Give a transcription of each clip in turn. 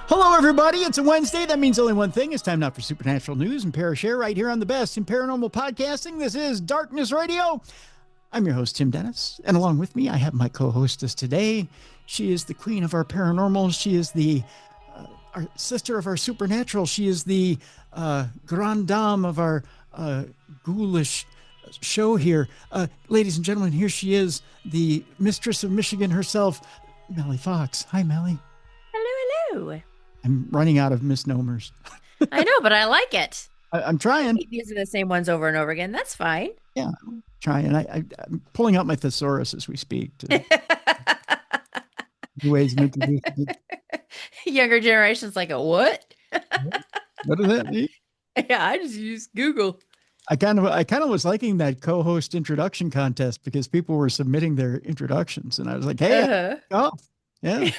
Hello, everybody. It's a Wednesday. That means only one thing. It's time now for Supernatural News and Parashare right here on the best in paranormal podcasting. This is Darkness Radio. I'm your host, Tim Dennis. And along with me, I have my co-hostess today. She is the queen of our paranormal. She is the our sister of our supernatural. She is the grande dame of our ghoulish show here. Ladies and gentlemen, here she is, the mistress of Michigan herself, Mallie Fox. Hi, Mallie. Hello. I'm running out of misnomers. I know, but I like it. I'm trying. Keep using the same ones over and over again. That's fine. Yeah, I'm trying. I'm pulling out my thesaurus as we speak. Ways of introducing it. Younger generation's like, a what? What does that mean? Yeah, I just use Google. I kind of was liking that co-host introduction contest because people were submitting their introductions, and I was like, hey, oh, yeah.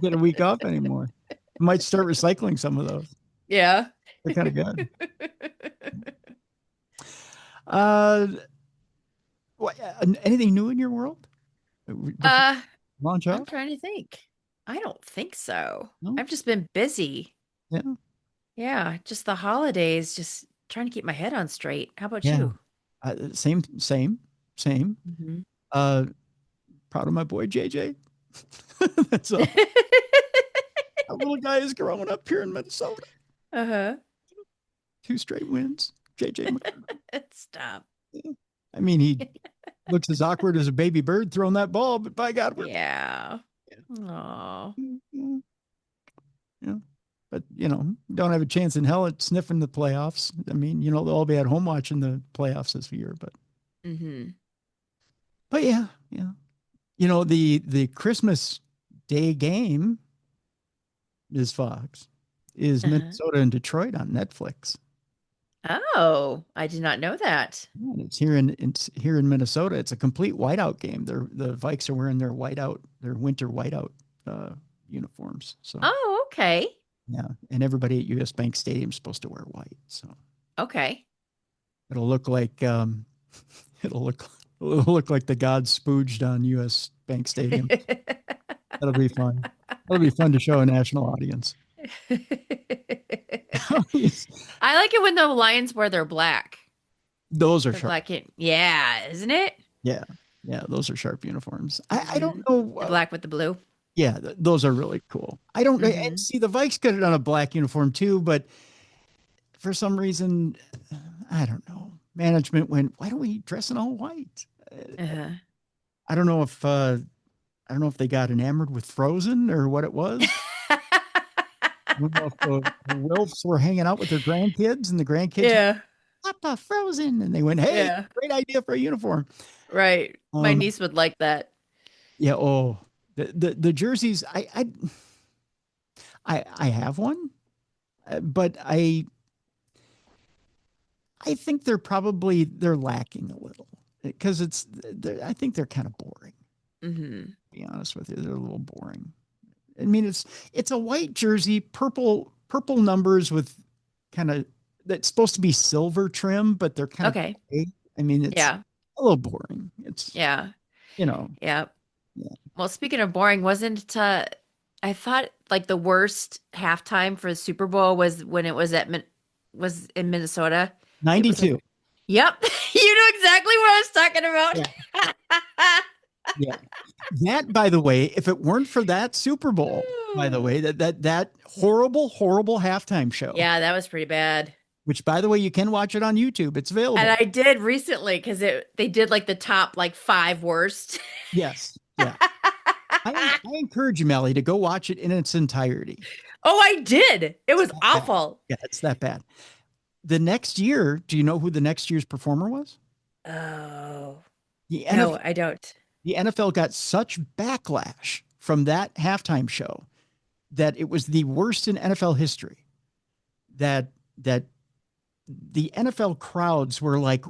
Get a week off anymore. I might start recycling some of those. Yeah. They're kind of good. Anything new in your world? Launch off? I'm trying to think. I don't think so. No? I've just been busy. Yeah. Yeah, just the holidays, just trying to keep my head on straight. How about you? Same. Mm-hmm. Proud of my boy JJ. That's all. That little guy is growing up here in Minnesota. 2 straight wins. JJ. Stop. I mean, he looks as awkward as a baby bird throwing that ball, but by God, yeah. Oh. Yeah. But, don't have a chance in hell at sniffing the playoffs. I mean, they'll all be at home watching the playoffs this year, but. Mm-hmm. But yeah. The Christmas Day game is Fox, is Minnesota and Detroit on Netflix. Oh, I did not know that. And it's here in Minnesota. It's a complete whiteout game. The Vikes are wearing their winter whiteout uniforms. So. Oh, okay. Yeah, and everybody at US Bank Stadium is supposed to wear white. So. Okay. It'll look like it'll look like the gods spooged on US Bank Stadium. That'll be fun. That'll be fun to show a national audience. I like it when the Lions wear their black. Those are sharp. Yeah, isn't it? Yeah, those are sharp uniforms. I don't know. The black with the blue. Yeah, those are really cool. I don't and see the Vikes could have done a black uniform too, but for some reason, I don't know. Management went, why don't we dress in all white? I don't know if they got enamored with Frozen or what it was. I don't know if the Wilfs were hanging out with their grandkids and the grandkids went, Papa, Frozen, and they went, hey, great idea for a uniform. Right. My niece would like that. Yeah. Oh, the jerseys. I have one, but I think they're lacking a little because I think they're kind of boring. Mm-hmm. To be honest with you, they're a little boring. I mean, it's a white jersey, purple numbers with kind of, that's supposed to be silver trim, but they're kind of gray. I mean, it's a little boring. It's Yeah. Yeah. Well, speaking of boring, wasn't I thought like the worst halftime for the Super Bowl was when it was was in Minnesota. 92. Yep. You know exactly what I was talking about. Yeah. That, by the way, if it weren't for that Super Bowl, by the way, that horrible halftime show. Yeah, that was pretty bad. Which, by the way, you can watch it on YouTube. It's available. And I did recently because they did like the top 5 worst. Yes. Yeah. I encourage you, Mallie, to go watch it in its entirety. Oh, I did. It was awful. Yeah, it's that bad. The next year, do you know who the next year's performer was? Oh. No, I don't. The NFL got such backlash from that halftime show that it was the worst in NFL history. That the NFL crowds were like,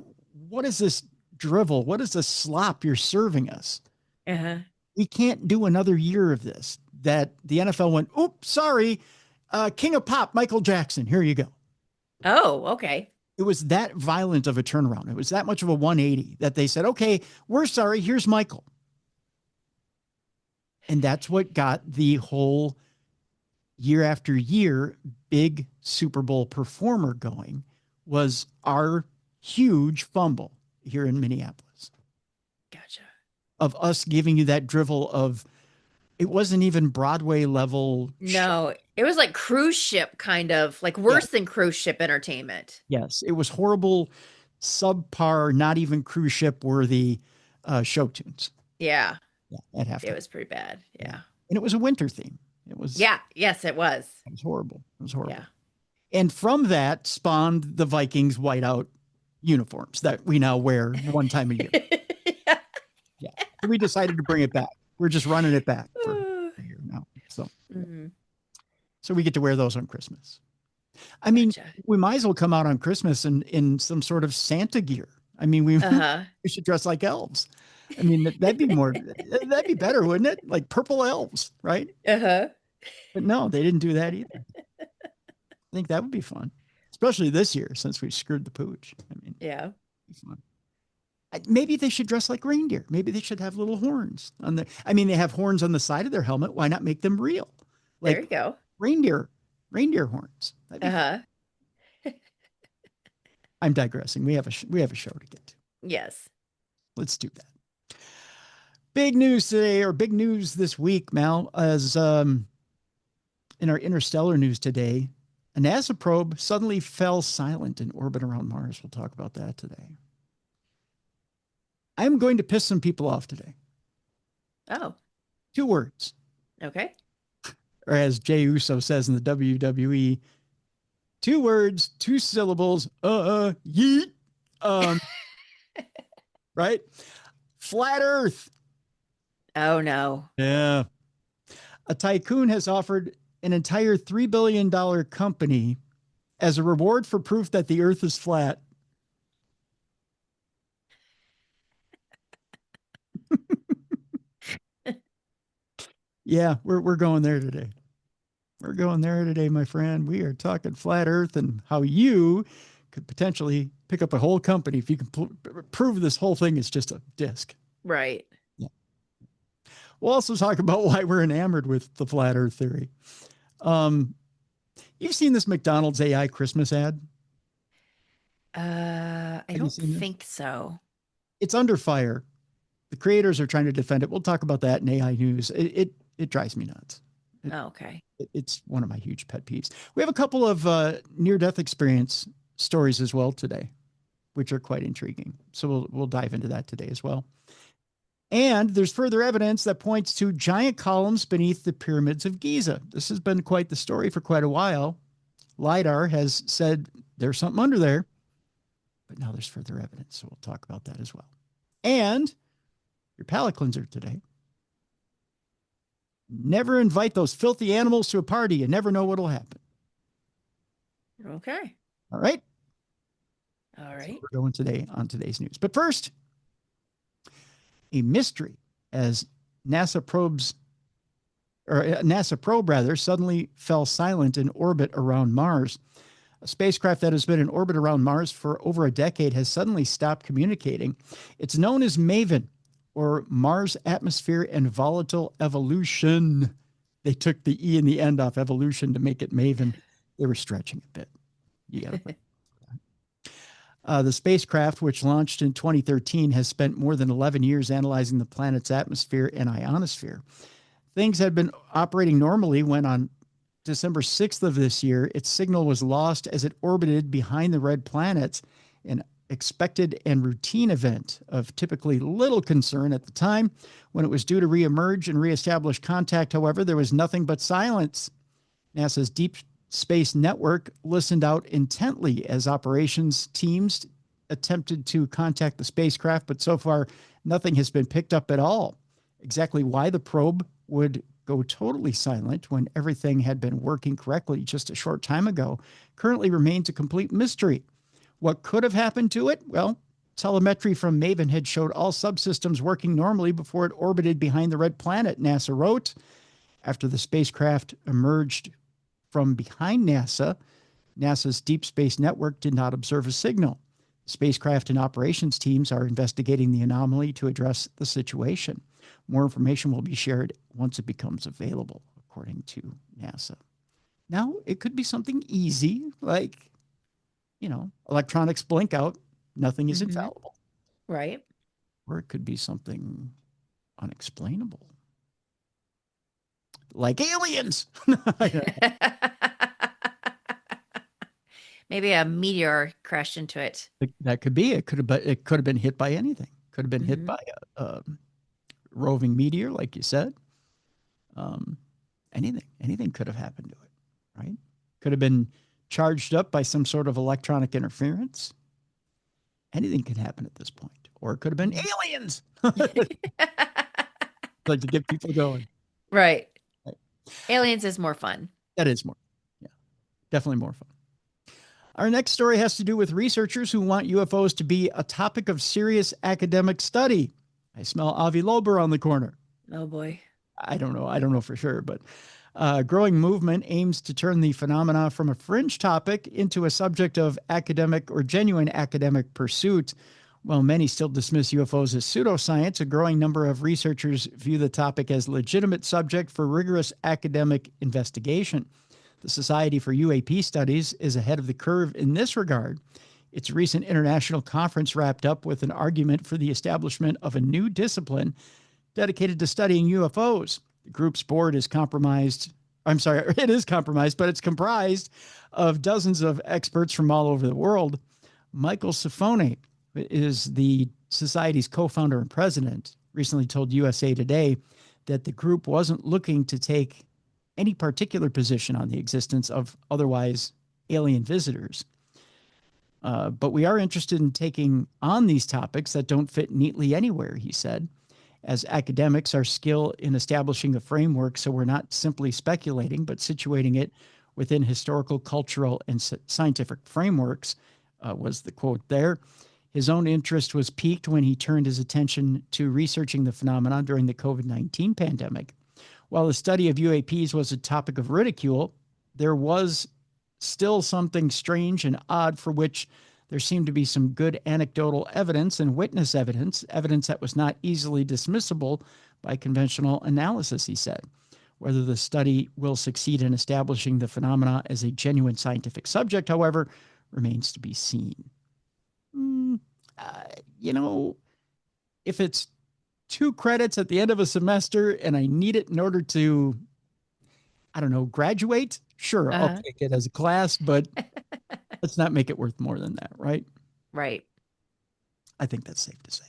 what is this drivel? What is this slop you're serving us? We can't do another year of this. That the NFL went, oops, sorry, King of Pop, Michael Jackson, here you go. Oh, okay. It was that violent of a turnaround. It was that much of a 180 that they said, okay, we're sorry. Here's Michael. And that's what got the whole year after year big Super Bowl performer going, was our huge fumble here in Minneapolis. Gotcha. Of us giving you that drivel of, it wasn't even Broadway level. No, it was like cruise ship kind of, like worse than cruise ship entertainment. Yes, it was horrible, subpar, not even cruise ship worthy show tunes. Yeah. Yeah, at halftime. It was pretty bad. Yeah. And it was a winter theme. It was. Yeah. Yes, it was. It was horrible. It was horrible. Yeah. And from that spawned the Vikings whiteout uniforms that we now wear one time a year. Yeah. So we decided to bring it back. We're just running it back for a year now. So, so we get to wear those on Christmas. I mean, we might as well come out on Christmas in some sort of Santa gear. I mean, we should dress like elves. I mean, that'd be better, wouldn't it? Like purple elves, right? But no, they didn't do that either. I think that would be fun, especially this year since we screwed the pooch. I mean, yeah, it'd be fun. Maybe they should dress like reindeer. Maybe they should have little horns on the. I mean, they have horns on the side of their helmet. Why not make them real? Like, there you go. Reindeer horns. I'm digressing. We have a show to get to. Yes. Let's do that. Big news today, or big news this week, Mal, as in our interstellar news today, a NASA probe suddenly fell silent in orbit around Mars. We'll talk about that today. I'm going to piss some people off today. Oh. 2 words. Okay. Or as Jey Uso says in the WWE, 2 words, 2 syllables, yeet. Right? Flat Earth. Oh, no. Yeah. A tycoon has offered an entire $3 billion company as a reward for proof that the Earth is flat. Yeah, we're going there today. We're going there today, my friend. We are talking flat Earth and how you could potentially pick up a whole company if you can prove this whole thing is just a disc. Right. Yeah. We'll also talk about why we're enamored with the flat Earth theory. You've seen this McDonald's AI Christmas ad? I don't think so. It's under fire. The creators are trying to defend it. We'll talk about that in AI news. It drives me nuts. Okay. It's one of my huge pet peeves. We have a couple of near-death experience stories as well today, which are quite intriguing. So we'll dive into that today as well. And there's further evidence that points to giant columns beneath the Pyramids of Giza. This has been quite the story for quite a while. LiDAR has said there's something under there, but now there's further evidence. So we'll talk about that as well. And your palate cleanser today. Never invite those filthy animals to a party. You never know what'll happen. Okay. All right. All right. So we're going today on today's news. But first, a mystery as NASA probe suddenly fell silent in orbit around Mars. A spacecraft that has been in orbit around Mars for over a decade has suddenly stopped communicating. It's known as MAVEN, or Mars Atmosphere and Volatile Evolution. They took the E in the end off evolution to make it MAVEN. They were stretching a bit. You got it. The spacecraft, which launched in 2013, has spent more than 11 years analyzing the planet's atmosphere and ionosphere. Things had been operating normally when on December 6th of this year, its signal was lost as it orbited behind the red planets, an expected and routine event of typically little concern at the time. When it was due to reemerge and reestablish contact, however, there was nothing but silence. NASA's Deep Space Network listened out intently as operations teams attempted to contact the spacecraft, but so far nothing has been picked up at all. Exactly why the probe would go totally silent when everything had been working correctly just a short time ago currently remains a complete mystery. What could have happened to it? Well, telemetry from MAVEN had showed all subsystems working normally before it orbited behind the red planet, NASA wrote. After the spacecraft emerged from behind NASA's Deep Space Network did not observe a signal. Spacecraft and operations teams are investigating the anomaly to address the situation. More information will be shared once it becomes available, according to NASA. Now, it could be something easy, like, electronics blink out, nothing is infallible. Right. Or it could be something unexplainable, like aliens. Maybe a meteor crashed into it. That could be. It could have been hit by anything. Could have been hit by a roving meteor, like you said. Anything could have happened to it, right? Could have been charged up by some sort of electronic interference. Anything could happen at this point. Or it could have been aliens. Like to get people going. Right. Aliens is more fun. That is more. Yeah, definitely more fun. Our next story has to do with researchers who want UFOs to be a topic of serious academic study. I smell Avi Lober on the corner. Oh, boy. I don't know for sure, but a growing movement aims to turn the phenomena from a fringe topic into a subject of academic or genuine academic pursuit. While many still dismiss UFOs as pseudoscience, a growing number of researchers view the topic as legitimate subject for rigorous academic investigation. The Society for UAP Studies is ahead of the curve in this regard. Its recent international conference wrapped up with an argument for the establishment of a new discipline dedicated to studying UFOs. The group's board is compromised. It is compromised, but it's comprised of dozens of experts from all over the world. Michael Sifone is the society's co-founder and president, recently told USA Today that the group wasn't looking to take any particular position on the existence of otherwise alien visitors. But we are interested in taking on these topics that don't fit neatly anywhere, he said. As academics, our skill in establishing a framework so we're not simply speculating, but situating it within historical, cultural, and scientific frameworks, was the quote there. His own interest was piqued when he turned his attention to researching the phenomenon during the COVID-19 pandemic. While the study of UAPs was a topic of ridicule, there was still something strange and odd for which there seemed to be some good anecdotal evidence and witness evidence that was not easily dismissible by conventional analysis, he said. Whether the study will succeed in establishing the phenomena as a genuine scientific subject, however, remains to be seen. If it's 2 credits at the end of a semester and I need it in order to, graduate, sure, I'll take it as a class, but let's not make it worth more than that, right? Right. I think that's safe to say.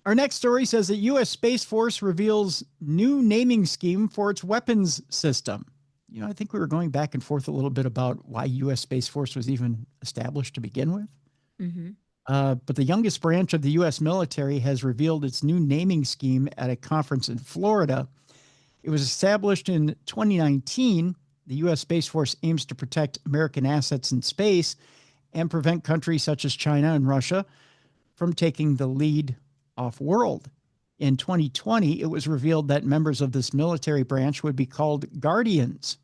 Our next story says that U.S. Space Force reveals new naming scheme for its weapons system. I think we were going back and forth a little bit about why U.S. Space Force was even established to begin with. But the youngest branch of the U.S. military has revealed its new naming scheme at a conference in Florida. It was established in 2019. The U.S. Space Force aims to protect American assets in space and prevent countries such as China and Russia from taking the lead off-world. In 2020, it was revealed that members of this military branch would be called Guardians.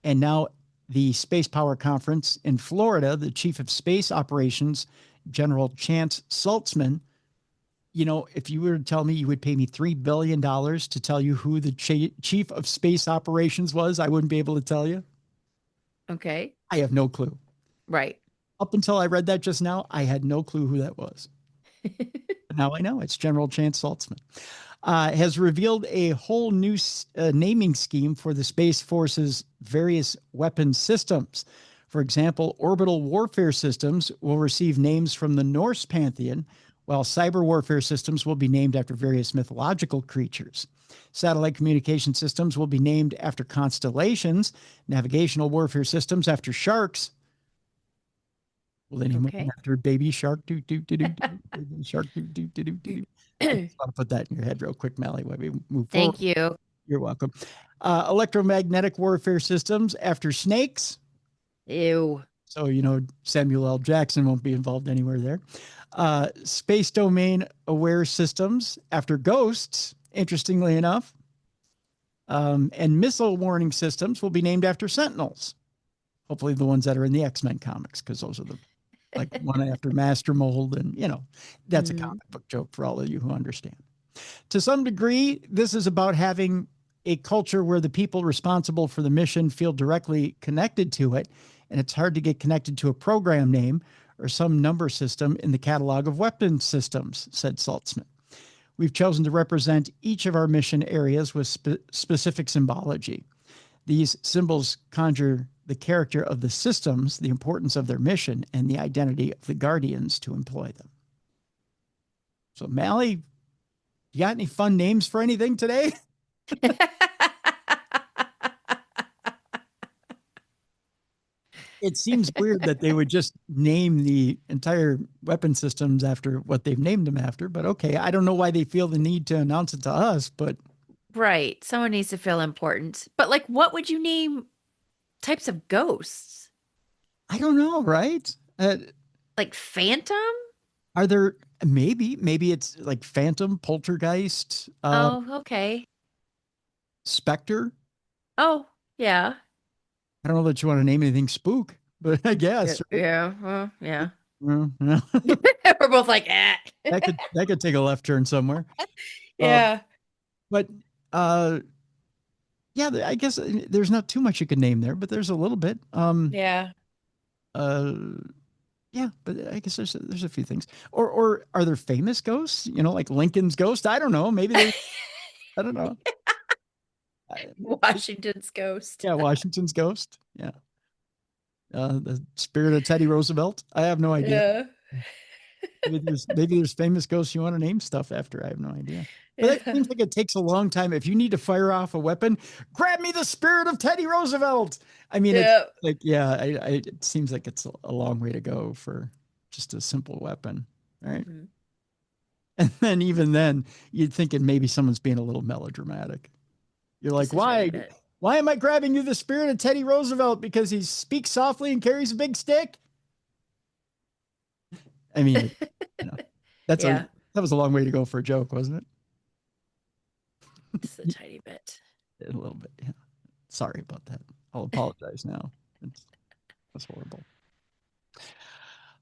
And now the Space Power Conference in Florida, the Chief of Space Operations, General Chance Saltzman, if you were to tell me you would pay me $3 billion to tell you who the Chief of Space Operations was, I wouldn't be able to tell you. Okay. I have no clue. Right. Up until I read that just now, I had no clue who that was. But now I know it's General Chance Saltzman. Has revealed a whole new naming scheme for the Space Force's various weapon systems. For example, orbital warfare systems will receive names from the Norse pantheon, while cyber warfare systems will be named after various mythological creatures. Satellite communication systems will be named after constellations, navigational warfare systems after sharks. Will they name them after baby shark? Baby shark. I want to put that in your head real quick, Mallie, while we move forward. Thank you. You're welcome. Electromagnetic warfare systems after snakes. Ew. So, Samuel L. Jackson won't be involved anywhere there. Space domain aware systems after ghosts, interestingly enough. And missile warning systems will be named after sentinels. Hopefully the ones that are in the X-Men comics, because those are one after Master Mold. And, that's a comic book joke for all of you who understand. To some degree, this is about having a culture where the people responsible for the mission feel directly connected to it, and it's hard to get connected to a program name or some number system in the catalog of weapon systems, said Saltzman. We've chosen to represent each of our mission areas with specific symbology. These symbols conjure the character of the systems, the importance of their mission, and the identity of the guardians to employ them. So, Mallie, you got any fun names for anything today? It seems weird that they would just name the entire weapon systems after what they've named them after, but okay. I don't know why they feel the need to announce it to us, but. Right. Someone needs to feel important. But like, what would you name types of ghosts? I don't know, right? Like phantom? Are there, maybe it's like phantom, poltergeist. Okay. Spectre. Oh, yeah. I don't know that you want to name anything spook, but I guess. Yeah. Well, yeah. Well, yeah. We're both like, eh. that could take a left turn somewhere. Yeah. But yeah, I guess there's not too much you could name there, but there's a little bit. Yeah. Yeah, but I guess there's a few things. Or are there famous ghosts? You know, like Lincoln's ghost? I don't know. Maybe there's, I don't know. Washington's ghost. Yeah, Washington's ghost. Yeah. The spirit of Teddy Roosevelt. I have no idea. Yeah. Maybe there's famous ghosts you want to name stuff after. I have no idea. But it seems like it takes a long time. If you need to fire off a weapon, grab me the spirit of Teddy Roosevelt. I mean, it's like, yeah, it seems like it's a long way to go for just a simple weapon, right? Mm-hmm. And then even then, you'd think it maybe someone's being a little melodramatic. You're like, why am I grabbing you the spirit of Teddy Roosevelt? Because he speaks softly and carries a big stick? I mean, you know, that was a long way to go for a joke, wasn't it? Just a tiny bit. A little bit, yeah. Sorry about that. I'll apologize now. That's horrible.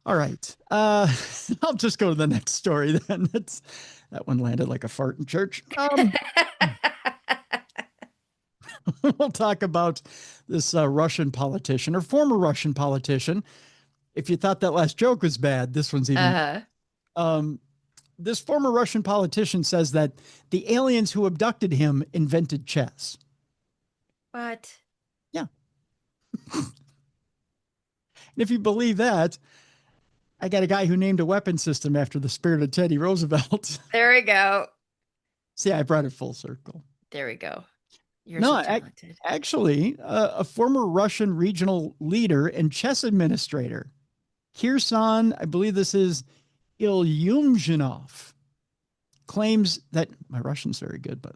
All right. I'll just go to the next story then. That one landed like a fart in church. We'll talk about this Russian politician or former Russian politician. If you thought that last joke was bad, this one's even. This former Russian politician says that the aliens who abducted him invented chess. What? Yeah. And if you believe that, I got a guy who named a weapon system after the spirit of Teddy Roosevelt. There we go. See, I brought it full circle. There we go. You're so talented. Actually, a former Russian regional leader and chess administrator, Kirsan, I believe this is Ilyumzhinov, claims that, my Russian's very good, but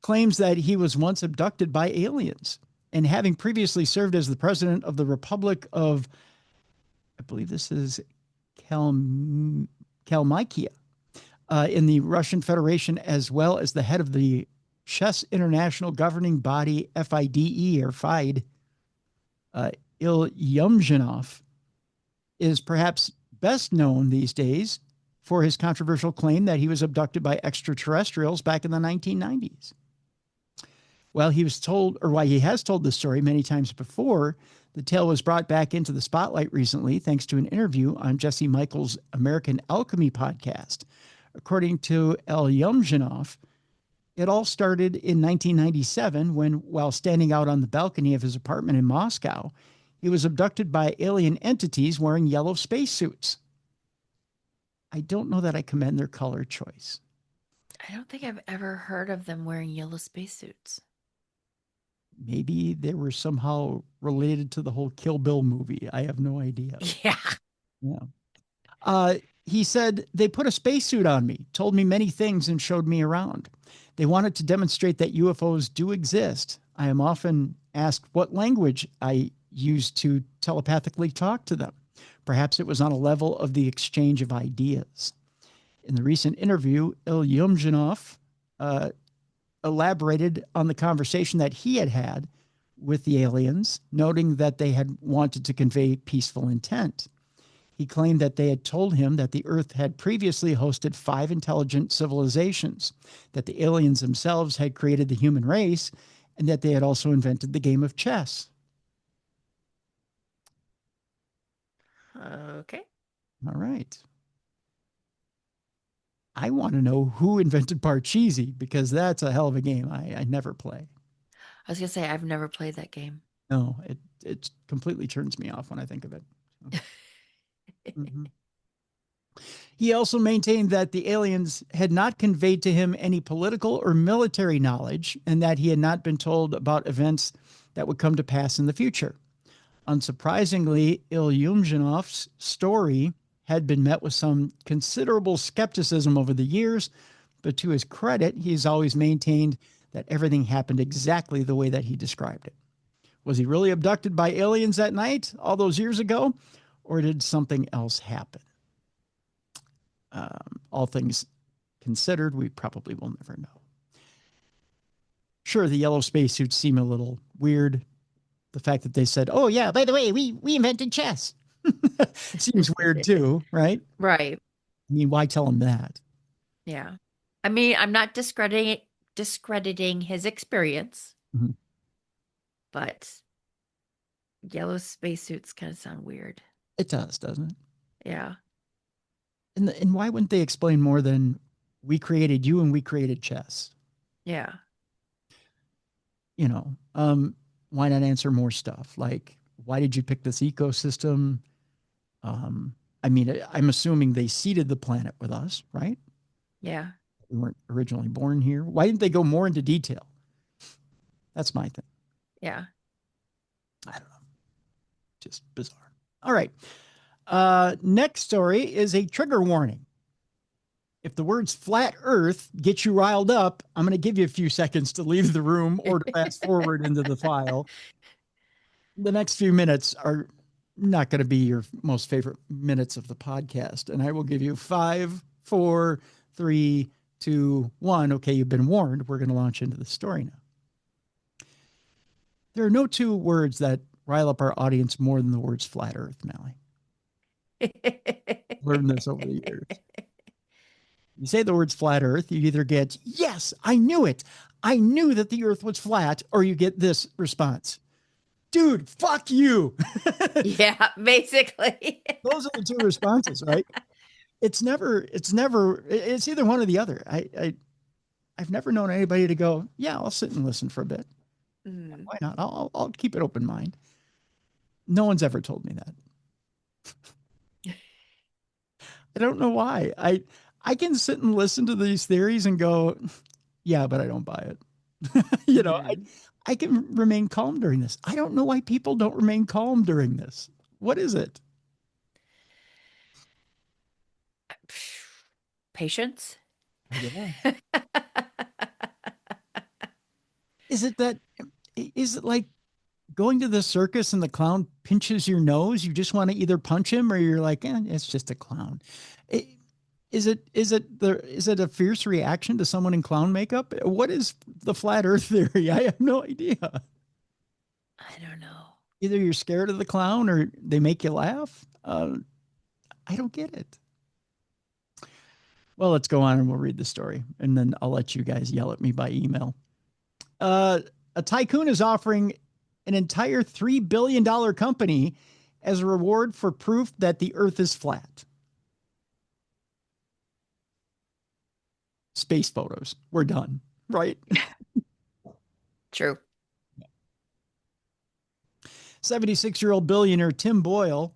claims that he was once abducted by aliens, and having previously served as the president of the Republic of, I believe this is Kalmykia, in the Russian Federation, as well as the head of the Chess International Governing Body, FIDE or FIDE, Ilyumzhinov is perhaps best known these days for his controversial claim that he was abducted by extraterrestrials back in the 1990s. Well, he has told this story many times before, the tale was brought back into the spotlight recently thanks to an interview on Jesse Michaels' American Alchemy podcast. According to Ilyumzhinov, it all started in 1997 when, while standing out on the balcony of his apartment in Moscow, he was abducted by alien entities wearing yellow spacesuits. I don't know that I commend their color choice. I don't think I've ever heard of them wearing yellow spacesuits. Maybe they were somehow related to the whole Kill Bill movie. I have no idea. Yeah. He said, they put a spacesuit on me, told me many things, and showed me around. They wanted to demonstrate that UFOs do exist. I am often asked what language I use to telepathically talk to them. Perhaps it was on a level of the exchange of ideas. In the recent interview, Ilyumzhinov elaborated on the conversation that he had with the aliens, noting that they had wanted to convey peaceful intent. He claimed that they had told him that the Earth had previously hosted 5 intelligent civilizations, that the aliens themselves had created the human race, and that they had also invented the game of chess. Okay. All right. I want to know who invented Parcheesi, because that's a hell of a game I never play. I was going to say, I've never played that game. No, it completely turns me off when I think of it. Mm-hmm. He also maintained that the aliens had not conveyed to him any political or military knowledge, and that he had not been told about events that would come to pass in the future. Unsurprisingly, Ilyumzhinov's story had been met with some considerable skepticism over the years, but to his credit, he's always maintained that everything happened exactly the way that he described it. Was he really abducted by aliens that night all those years ago, or did something else happen? All things considered, we probably will never know. Sure, the yellow spacesuits seem a little weird. The fact that they said, "Oh yeah, by the way, we invented chess," seems weird too, right? Right. I mean, why tell them that? Yeah. I mean, I'm not discrediting his experience, Mm-hmm. but yellow spacesuits kind of sound weird. It does, doesn't it? Yeah. And why wouldn't they explain more than we created you and we created chess? Yeah. You know, why not answer more stuff like, why did you pick this ecosystem? I mean, I'm assuming they seeded the planet with us, right? Yeah. We weren't originally born here. Why didn't they go more into detail? That's my thing. Yeah. I don't know. Just bizarre. All right. Next story is a trigger warning. If the words flat earth get you riled up, I'm going to give you a few seconds to leave the room or to fast forward into the file. The next few minutes are not going to be your most favorite minutes of the podcast. And I will give you 5, 4, 3, 2, 1. Okay, you've been warned. We're going to launch into the story now. There are no 2 words that rile up our audience more than the words flat earth, Mallie. Learned this over the years. You say the words flat earth, you either get, yes, I knew it. I knew that the earth was flat, or you get this response. Dude, fuck you. Yeah, basically. Those are the 2 responses, right? It's either one or the other. I've never known anybody to go, yeah, I'll sit and listen for a bit. Why not? I'll keep an open mind. No one's ever told me that. I don't know why. I can sit and listen to these theories and go, yeah, but I don't buy it. You know, I can remain calm during this. I don't know why people don't remain calm during this. What is it? Patience. Yeah. Is it like going to the circus and the clown pinches your nose? You just want to either punch him or you're like, it's just a clown. Is it a fierce reaction to someone in clown makeup? What is the flat earth theory? I have no idea. I don't know. Either you're scared of the clown or they make you laugh. I don't get it. Well, let's go on and we'll read the story, and then I'll let you guys yell at me by email. A tycoon is offering an entire $3 billion company as a reward for proof that the earth is flat. Space photos. We're done, right? True. 76-year-old billionaire Tim Boyle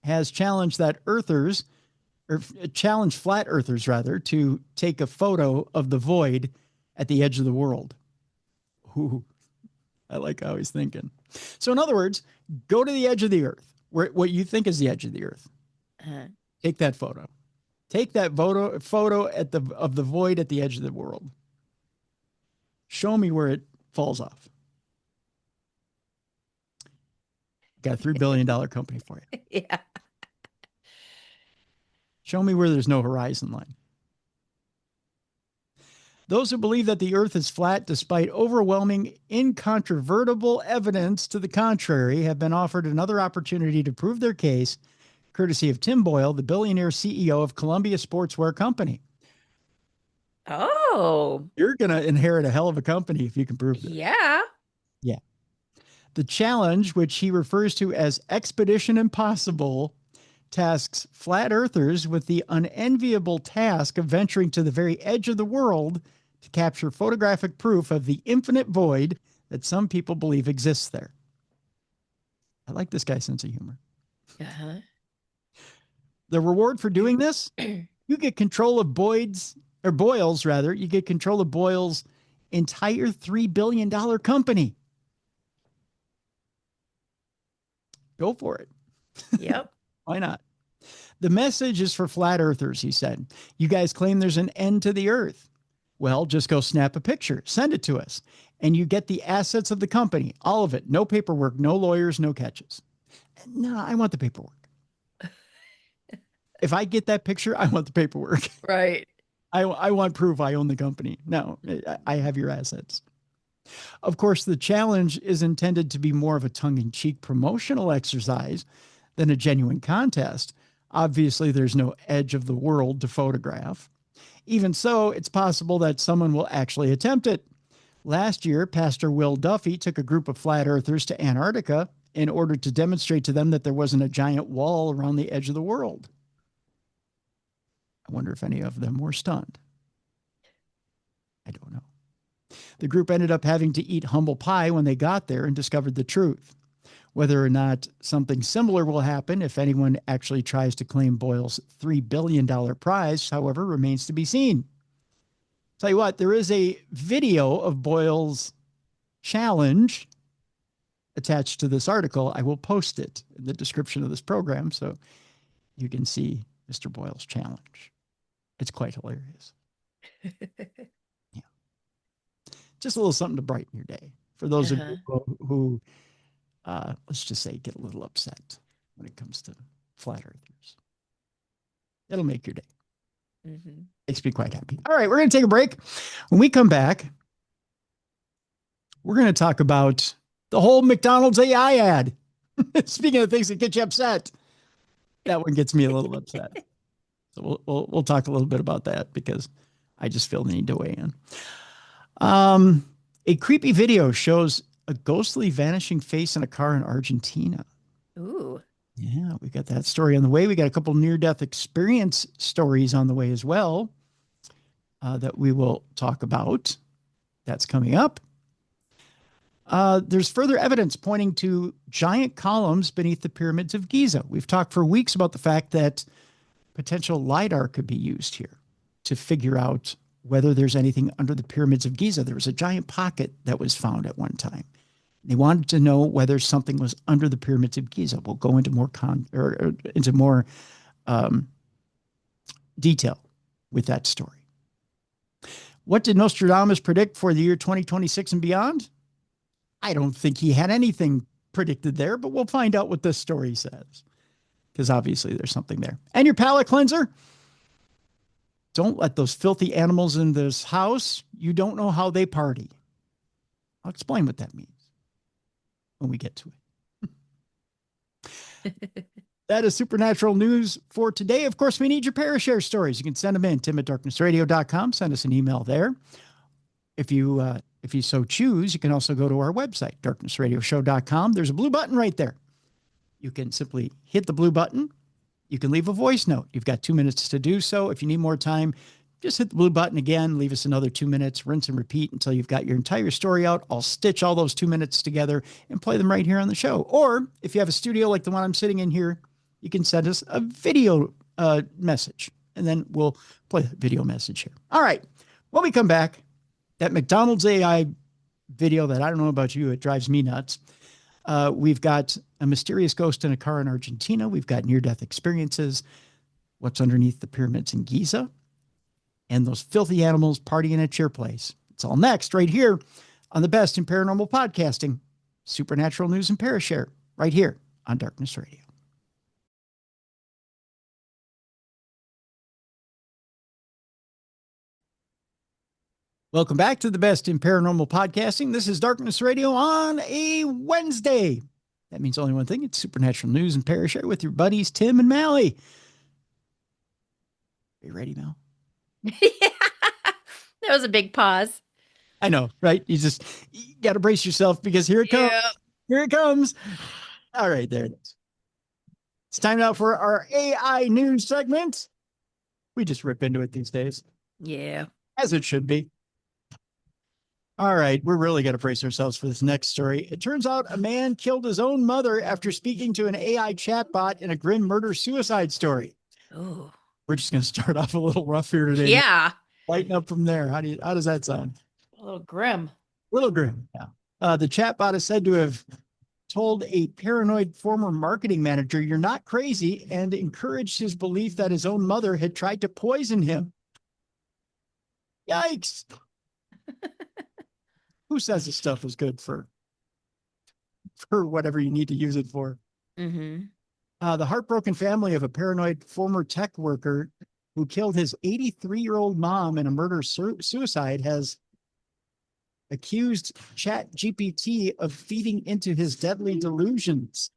has challenged flat earthers rather, to take a photo of the void at the edge of the world. Ooh, I like how he's thinking. So in other words, go to the edge of the earth, where what you think is the edge of the earth. Take that photo. Take that photo of the void at the edge of the world. Show me where it falls off. Got a $3 billion company for you. Yeah. Show me where there's no horizon line. Those who believe that the earth is flat, despite overwhelming, incontrovertible evidence to the contrary, have been offered another opportunity to prove their case, courtesy of Tim Boyle, the billionaire CEO of Columbia Sportswear Company. Oh. You're going to inherit a hell of a company if you can prove this. Yeah. Yeah. The challenge, which he refers to as Expedition Impossible, tasks flat earthers with the unenviable task of venturing to the very edge of the world to capture photographic proof of the infinite void that some people believe exists there. I like this guy's sense of humor. Uh-huh. The reward for doing this, you get control of Boyd's, or Boyle's rather, you get control of Boyle's entire $3 billion company. Go for it. Yep. Why not? The message is for flat earthers, he said. You guys claim there's an end to the earth. Well, just go snap a picture, send it to us, and you get the assets of the company, all of it. No paperwork, no lawyers, no catches. No, I want the paperwork. If I get that picture, I want the paperwork. Right. I want proof I own the company. No, I have your assets. Of course, the challenge is intended to be more of a tongue-in-cheek promotional exercise than a genuine contest. Obviously, there's no edge of the world to photograph. Even so, it's possible that someone will actually attempt it. Last year, Pastor Will Duffy took a group of flat earthers to Antarctica in order to demonstrate to them that there wasn't a giant wall around the edge of the world. I wonder if any of them were stunned. I don't know. The group ended up having to eat humble pie when they got there and discovered the truth. Whether or not something similar will happen if anyone actually tries to claim Boyle's $3 billion prize, however, remains to be seen. Tell you what, there is a video of Boyle's challenge attached to this article. I will post it in the description of this program so you can see Mr. Boyle's challenge. It's quite hilarious. Yeah. Just a little something to brighten your day. For those of you who let's just say, get a little upset when it comes to flat earthers. It'll make your day. Mm-hmm. Makes me quite happy. All right, we're going to take a break. When we come back, we're going to talk about the whole McDonald's AI ad. Speaking of things that get you upset, that one gets me a little upset. So we'll talk a little bit about that because I just feel the need to weigh in. A creepy video shows a ghostly vanishing face in a car in Argentina. Ooh. Yeah, we got that story on the way. We got a couple near-death experience stories on the way as well that we will talk about. That's coming up. There's further evidence pointing to giant columns beneath the Pyramids of Giza. We've talked for weeks about the fact that potential LiDAR could be used here to figure out whether there's anything under the Pyramids of Giza. There was a giant pocket that was found at one time. They wanted to know whether something was under the Pyramids of Giza. We'll go into more detail with that story. What did Nostradamus predict for the year 2026 and beyond? I don't think he had anything predicted there, but we'll find out what this story says, because obviously there's something there. And your palate cleanser. Don't let those filthy animals in this house. You don't know how they party. I'll explain what that means when we get to it. That is supernatural news for today. Of course, we need your Parashare stories. You can send them in, tim@darknessradio.com. Send us an email there. If you so choose, you can also go to our website, darknessradioshow.com. There's a blue button right there. You can simply hit the blue button. You can leave a voice note. You've got 2 minutes to do so. If you need more time, just hit the blue button again, leave us another 2 minutes, rinse and repeat until you've got your entire story out. I'll stitch all those 2 minutes together and play them right here on the show. Or if you have a studio like the one I'm sitting in here, you can send us a video message, and then we'll play the video message here. All right. When we come back, that McDonald's AI video that I don't know about you, it drives me nuts. We've got a mysterious ghost in a car in Argentina. We've got near-death experiences, what's underneath the pyramids in Giza, and those filthy animals partying at your place. It's all next right here on the best in paranormal podcasting, Supernatural News and Parashare, right here on Darkness Radio. Welcome back to the best in paranormal podcasting. This is Darkness Radio on a Wednesday. That means only one thing. It's Supernatural News and Parashare with your buddies, Tim and Mallie. Are you ready, Mel? Yeah. That was a big pause. I know, right? You got to brace yourself because here it comes. Yeah. Here it comes. All right, there it is. It's time now for our AI news segment. We just rip into it these days, Yeah. as it should be. All right, we're really going to brace ourselves for this next story. It turns out a man killed his own mother after speaking to an AI chatbot in a grim murder-suicide story. Oh. We're just going to start off a little rough here today. Yeah. Lighten up from there. How does that sound? A little grim. A little grim. Yeah. The chatbot is said to have told a paranoid former marketing manager, "You're not crazy," and encouraged his belief that his own mother had tried to poison him. Yikes. Who says this stuff is good for whatever you need to use it for? Mm-hmm. The heartbroken family of a paranoid former tech worker who killed his 83-year-old mom in a murder suicide has accused ChatGPT of feeding into his deadly delusions.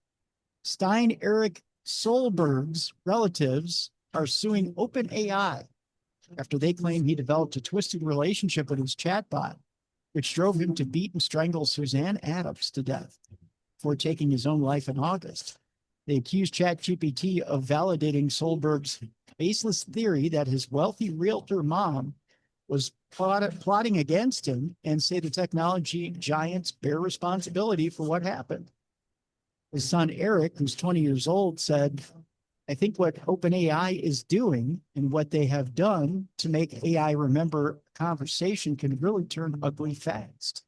Stein Eric Solberg's relatives are suing OpenAI after they claim he developed a twisted relationship with his chatbot, which drove him to beat and strangle Suzanne Adams to death before taking his own life in August. They accused ChatGPT of validating Solberg's baseless theory that his wealthy realtor mom was plotting against him, and say the technology giants bear responsibility for what happened. His son, Eric, who's 20 years old, said, "I think what OpenAI is doing and what they have done to make AI remember a conversation can really turn ugly fast.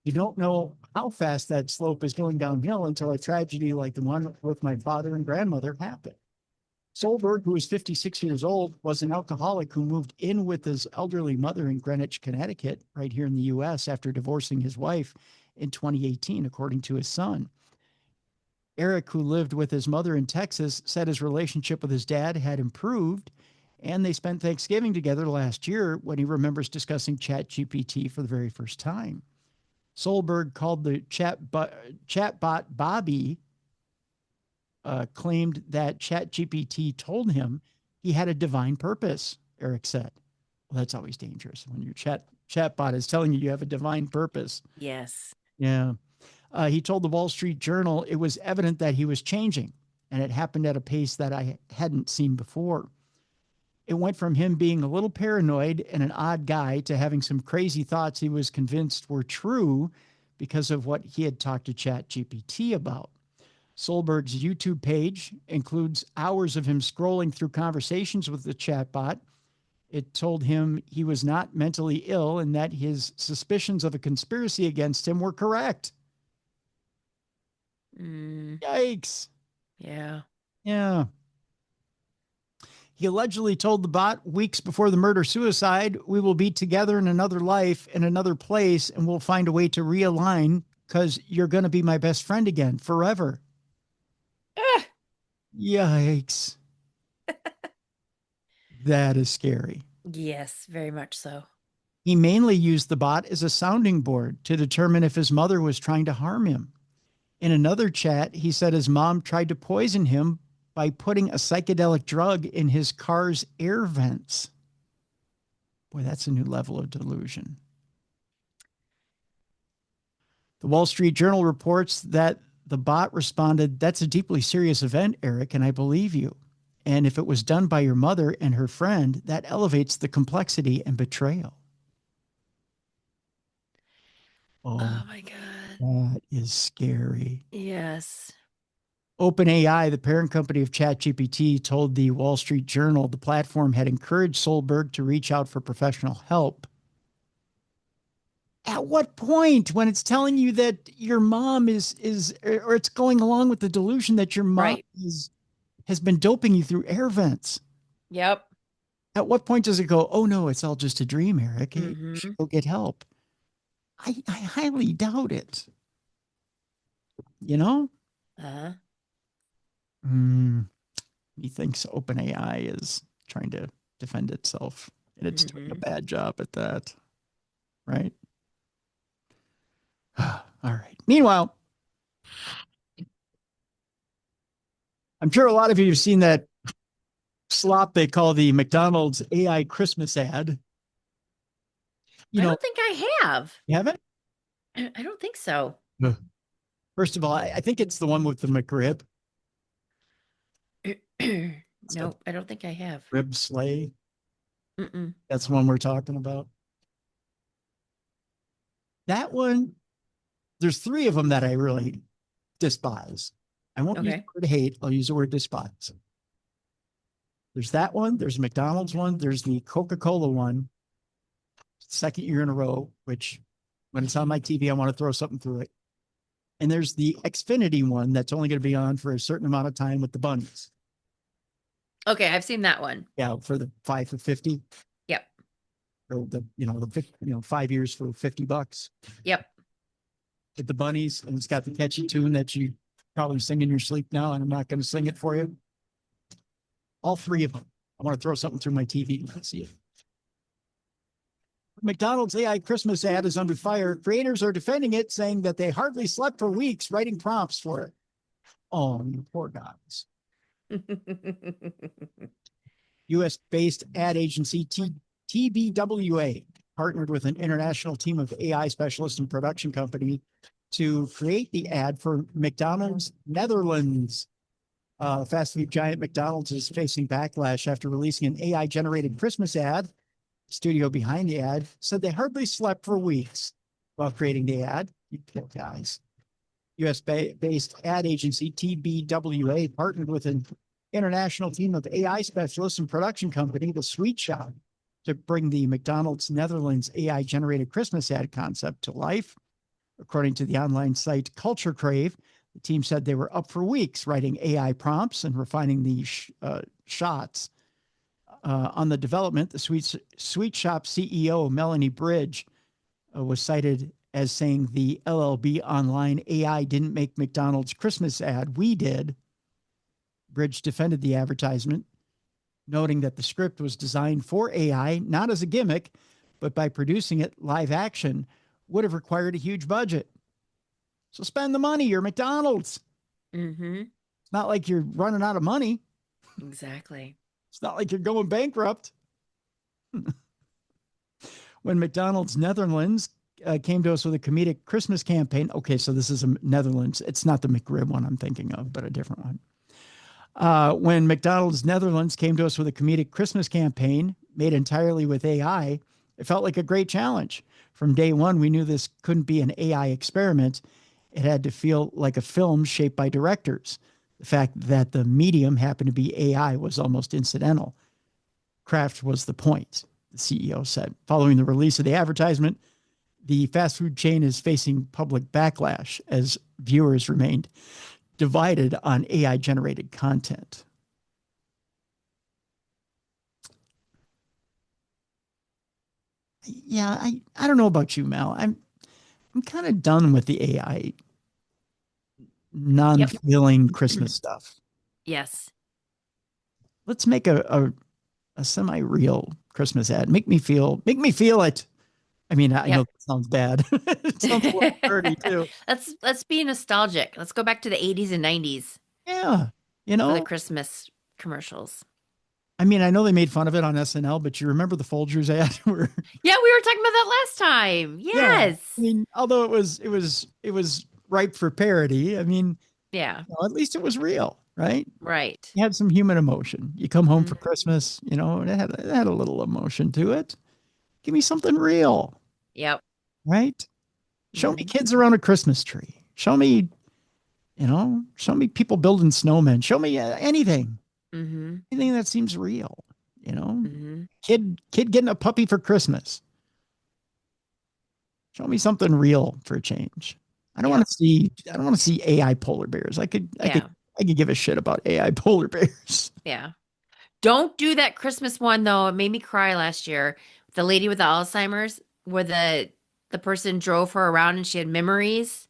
You don't know how fast that slope is going downhill until a tragedy like the one with my father and grandmother happened." Solberg, who is 56 years old, was an alcoholic who moved in with his elderly mother in Greenwich, Connecticut, right here in the U.S., after divorcing his wife in 2018, according to his son. Eric, who lived with his mother in Texas, said his relationship with his dad had improved, and they spent Thanksgiving together last year when he remembers discussing ChatGPT for the very first time. Solberg called the chatbot Bobby, claimed that ChatGPT told him he had a divine purpose, Eric said. Well, that's always dangerous when your chatbot is telling you have a divine purpose. Yes. Yeah. He told the Wall Street Journal it was evident that he was changing, and it happened at a pace that I hadn't seen before. It went from him being a little paranoid and an odd guy to having some crazy thoughts he was convinced were true because of what he had talked to ChatGPT about. Solberg's YouTube page includes hours of him scrolling through conversations with the chatbot. It told him he was not mentally ill and that his suspicions of a conspiracy against him were correct. Yikes. Yeah. Yeah. He allegedly told the bot weeks before the murder-suicide, "We will be together in another life, in another place, and we'll find a way to realign because you're going to be my best friend again forever." Ah. Yikes. That is scary. Yes, very much so. He mainly used the bot as a sounding board to determine if his mother was trying to harm him. In another chat, he said his mom tried to poison him by putting a psychedelic drug in his car's air vents. Boy, that's a new level of delusion. The Wall Street Journal reports that the bot responded, "That's a deeply serious event, Eric, and I believe you. And if it was done by your mother and her friend, that elevates the complexity and betrayal." Oh Oh, my God. that is scary. Yes. OpenAI, the parent company of ChatGPT, told the Wall Street Journal the platform had encouraged Solberg to reach out for professional help. At what point, when it's telling you that your mom is, or it's going along with the delusion that your mom has been doping you through air vents? Yep. At what point does it go, "Oh no, it's all just a dream, Eric. Hey, you Mm-hmm. should go get help"? I highly doubt it. You know? Uh-huh. He thinks OpenAI is trying to defend itself, and it's doing a bad job at that. Right? All right. Meanwhile, I'm sure a lot of you have seen that slop they call the McDonald's AI Christmas ad. You I know, don't think I have. you haven't? I don't think so. Ugh. First of all, I think it's the one with the McRib. It's got No, I don't think I have. rib sleigh. Mm-mm. That's the one we're talking about. That one, there's three of them that I really despise. I won't use the Okay. word hate. I'll use the word despise. There's that one. There's a McDonald's one. There's the Coca-Cola one. Second year in a row, which when it's on my TV, I want to throw something through it. And there's the Xfinity one that's only going to be on for a certain amount of time with the bunnies. Okay, I've seen that one. Yeah, for the 5 for 50. Yep. Or the 5 years for $50 Yep. with the bunnies. And it's got the catchy tune that you probably sing in your sleep now. And I'm not going to sing it for you. All three of them. I want to throw something through my TV and see it. McDonald's AI Christmas ad is under fire. Creators are defending it, saying that they hardly slept for weeks writing prompts for it. Oh, you poor guys. US-based ad agency TBWA partnered with an international team of AI specialists and production company to create the ad for McDonald's Netherlands. Fast food giant McDonald's is facing backlash after releasing an AI-generated Christmas ad. The studio behind the ad said they hardly slept for weeks while creating the ad. You poor guys. US-based ad agency TBWA partnered with an international team of AI specialists and production company, The Sweet Shop, to bring the McDonald's Netherlands AI-generated Christmas ad concept to life. According to the online site Culture Crave, the team said they were up for weeks writing AI prompts and refining the shots. On the development, the Sweet Shop CEO, Melanie Bridge, was cited as saying the LLB online AI didn't make McDonald's Christmas ad. We did. Bridge defended the advertisement, noting that the script was designed for AI, not as a gimmick, but by producing it live action would have required a huge budget. So spend the money. You're McDonald's. Mm-hmm. It's not like you're running out of money. Exactly. It's not like you're going bankrupt. When McDonald's Netherlands came to us with a comedic Christmas campaign. Okay, so this is a Netherlands. It's not the McRib one I'm thinking of, but a different one. When McDonald's Netherlands came to us with a comedic Christmas campaign made entirely with AI, it felt like a great challenge. From day one, we knew this couldn't be an AI experiment. It had to feel like a film shaped by directors. The fact that the medium happened to be AI was almost incidental. Craft was the point, the CEO said. Following the release of the advertisement, the fast food chain is facing public backlash as viewers remained divided on AI-generated content. Yeah, I don't know about you, Mal. I'm kind of done with the AI non-feeling Christmas stuff. Yes. Let's make a semi-real Christmas ad. Make me feel it. I mean, I know that sounds bad. It sounds a little dirty too. Let's be nostalgic. Let's go back to the 80s and 90s Yeah, for the Christmas commercials. I mean, I know they made fun of it on SNL, but you remember the Folgers ad? Where, yeah, we were talking about that last time. Yes. Yeah, I mean, although it was ripe for parody. I mean, yeah, at least it was real, right? Right. You had some human emotion. You come home for Christmas, it had a little emotion to it. Give me something real. Yep. Right? Show me kids around a Christmas tree. Show me, show me people building snowmen. Show me anything. Anything that seems real, Kid getting a puppy for Christmas. Show me something real for a change. I don't want to see AI polar bears. I could give a shit about AI polar bears. Yeah. Don't do that Christmas one though. It made me cry last year. The lady with the Alzheimer's, where the person drove her around and she had memories.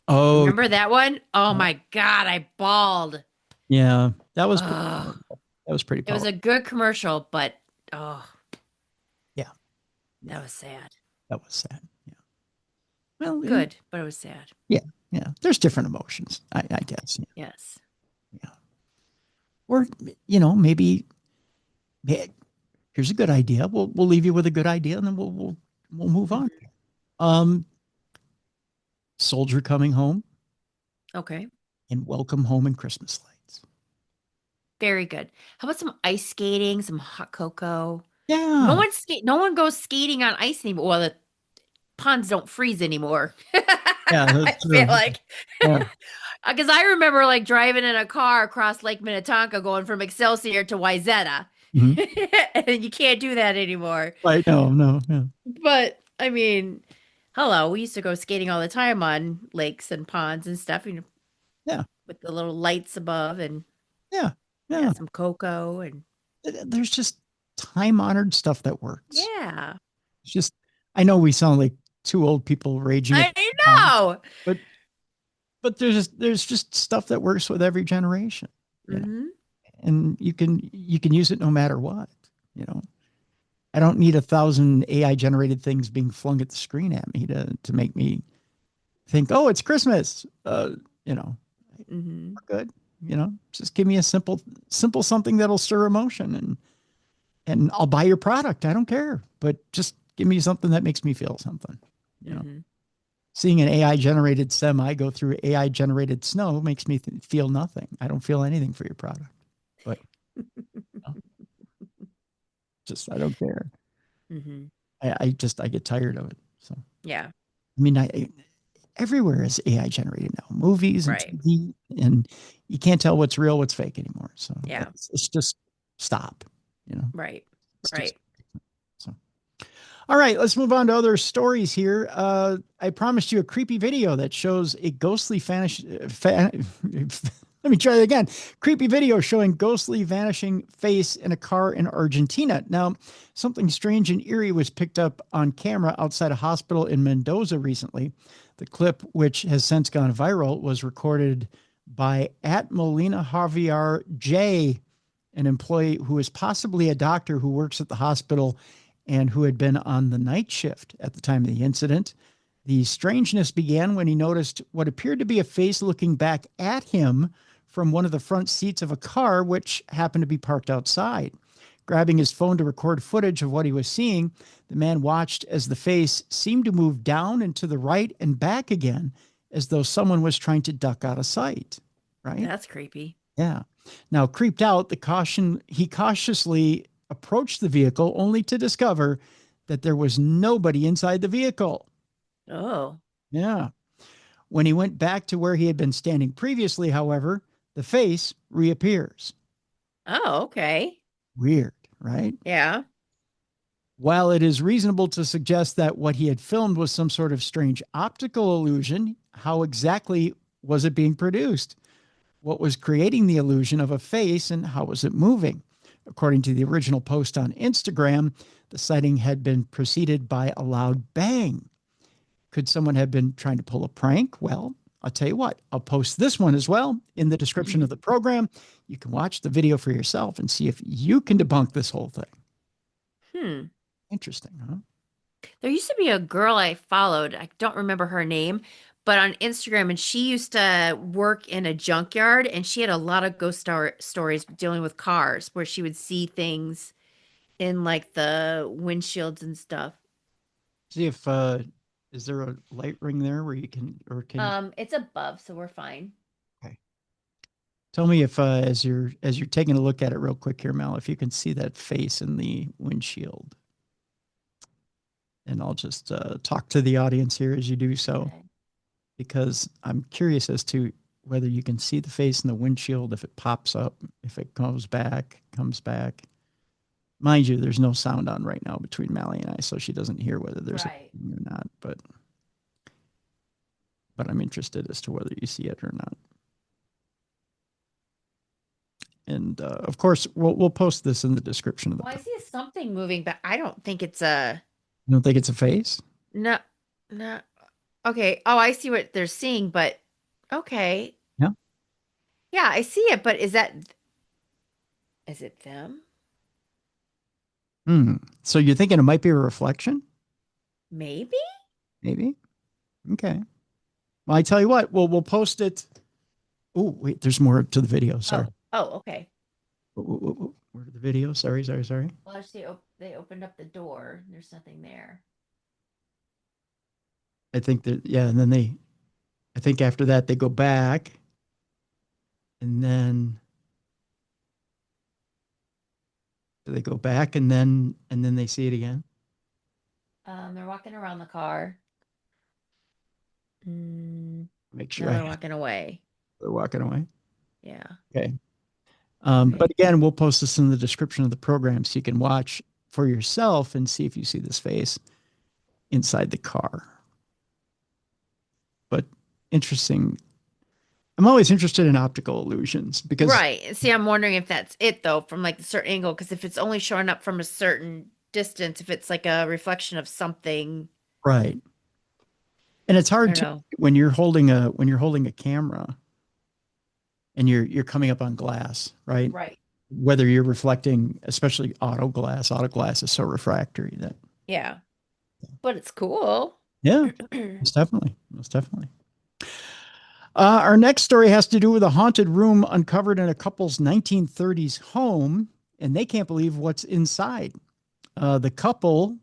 Oh, remember that one? Oh my God, I bawled. Yeah, that was pretty powerful. It was a good commercial, but yeah, that was sad. That was sad. Yeah. Well, good, but it was sad. Yeah. Yeah. There's different emotions, I guess. Yes. Yeah. Or, maybe hey, here's a good idea. We'll leave you with a good idea, and then we'll move on. Mhm. Um, Soldier coming home Okay. and welcome home and Christmas lights. Very good. How about some ice skating, some hot cocoa? Yeah. No one goes skating on ice anymore. Well, the ponds don't freeze anymore. Yeah, I that's feel true. like Yeah. because I remember like driving in a car across Lake Minnetonka going from Excelsior to Wyzetta. Mhm. And you can't do that anymore. Right. No, no, yeah. But I mean, hello, we used to go skating all the time on lakes and ponds and stuff, Yeah. with the little lights above and Yeah. yeah, Yeah. some cocoa and There's just time honored stuff that works. yeah. It's just, I know we sound like two old people raging at I the same time, know. but there's just stuff that works with every generation, Hmm. and you can use it no matter what. You know, I don't need 1,000 AI generated things being flung at the screen at me to make me think, oh, it's Christmas. You know, Hmm. we're good. Just give me a simple something that'll stir emotion, and I'll buy your product. I don't care, but just give me something that makes me feel something. You know, Hmm. seeing an AI generated semi go through AI generated snow makes me feel nothing. I don't feel anything for your product, but you know, just I don't care. Hmm. I get tired of it. So Yeah. I mean, everywhere is AI generated now, movies and Right. TV, and you can't tell what's real, what's fake anymore. So Yeah. it's just stop. You know, Right. it's just Right. so. All right, let's move on to other stories here. I promised you a creepy video that shows a ghostly vanish. Let me try that again. Creepy video showing ghostly vanishing face in a car in Argentina. Now, something strange and eerie was picked up on camera outside a hospital in Mendoza recently. The clip, which has since gone viral, was recorded by at Molina Javier J, an employee who is possibly a doctor who works at the hospital and who had been on the night shift at the time of the incident. The strangeness began when he noticed what appeared to be a face looking back at him from one of the front seats of a car, which happened to be parked outside. Grabbing his phone to record footage of what he was seeing, the man watched as the face seemed to move down and to the right and back again, as though someone was trying to duck out of sight. Right? That's creepy. Yeah. Now, creeped out, he cautiously approached the vehicle only to discover that there was nobody inside the vehicle. Oh. Yeah. When he went back to where he had been standing previously, however, the face reappears. Oh, okay. Weird, right? Yeah. While it is reasonable to suggest that what he had filmed was some sort of strange optical illusion, how exactly was it being produced? What was creating the illusion of a face, and how was it moving? According to the original post on Instagram, the sighting had been preceded by a loud bang. Could someone have been trying to pull a prank? Well, I'll tell you what, I'll post this one as well in the description of the program. You can watch the video for yourself and see if you can debunk this whole thing. Hmm. Interesting, huh? There used to be a girl I followed. I don't remember her name, but on Instagram, and she used to work in a junkyard, and she had a lot of stories dealing with cars where she would see things in like the windshields and stuff. See if is there a light ring there where you can you It's above, so we're fine. okay. Tell me if as you're taking a look at it real quick here, Mel, if you can see that face in the windshield. And I'll just talk to the audience here as you do so, Okay. because I'm curious as to whether you can see the face in the windshield, if it pops up, if it comes back. Mind you, there's no sound on right now between Mallie and I, so she doesn't hear whether there's a Right. or not. But I'm interested as to whether you see it or not. And of course, we'll post this in the description of the. Well, I see something moving, but I don't think it's a You don't think it's a face? no, no. Okay. Oh, I see what they're seeing, but okay. Yeah. Yeah, I see it, but is it them? Hmm. So you're thinking it might be a reflection? Maybe? Maybe. Okay. Well, I tell you what, we'll post it. Oh, wait, there's more to the video. Sorry. Oh, okay. Where did the video? Sorry. Well, I see they opened up the door. There's nothing there. I think that, yeah. And then I think after that, they go back and then they go back and then they see it again. They're walking around the car. Make sure Now they're walking away. they're walking away. Yeah. Okay. Okay. But again, we'll post this in the description of the program so you can watch for yourself and see if you see this face inside the car. But interesting. I'm always interested in optical illusions because Right. See, I'm wondering if that's it though, from like a certain angle, because if it's only showing up from a certain distance, if it's like a reflection of something, right. And it's I hard don't to know. when you're holding a camera and you're coming up on glass, right? Right. Whether you're reflecting, especially auto glass is so refractory that Yeah. But it's cool. yeah, most definitely. Our next story has to do with a haunted room uncovered in a couple's 1930s home, and they can't believe what's inside. The couple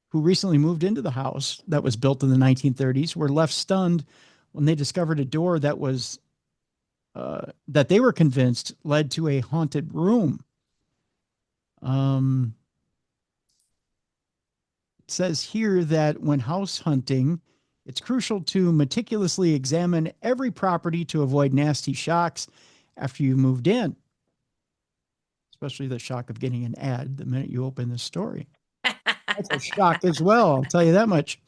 who recently moved into the house that was built in the 1930s were left stunned when they discovered a door that they were convinced led to a haunted room. It says here that when house hunting, it's crucial to meticulously examine every property to avoid nasty shocks after you moved in, especially the shock of getting an ad the minute you open the story. That's a shock as well, I'll tell you that much.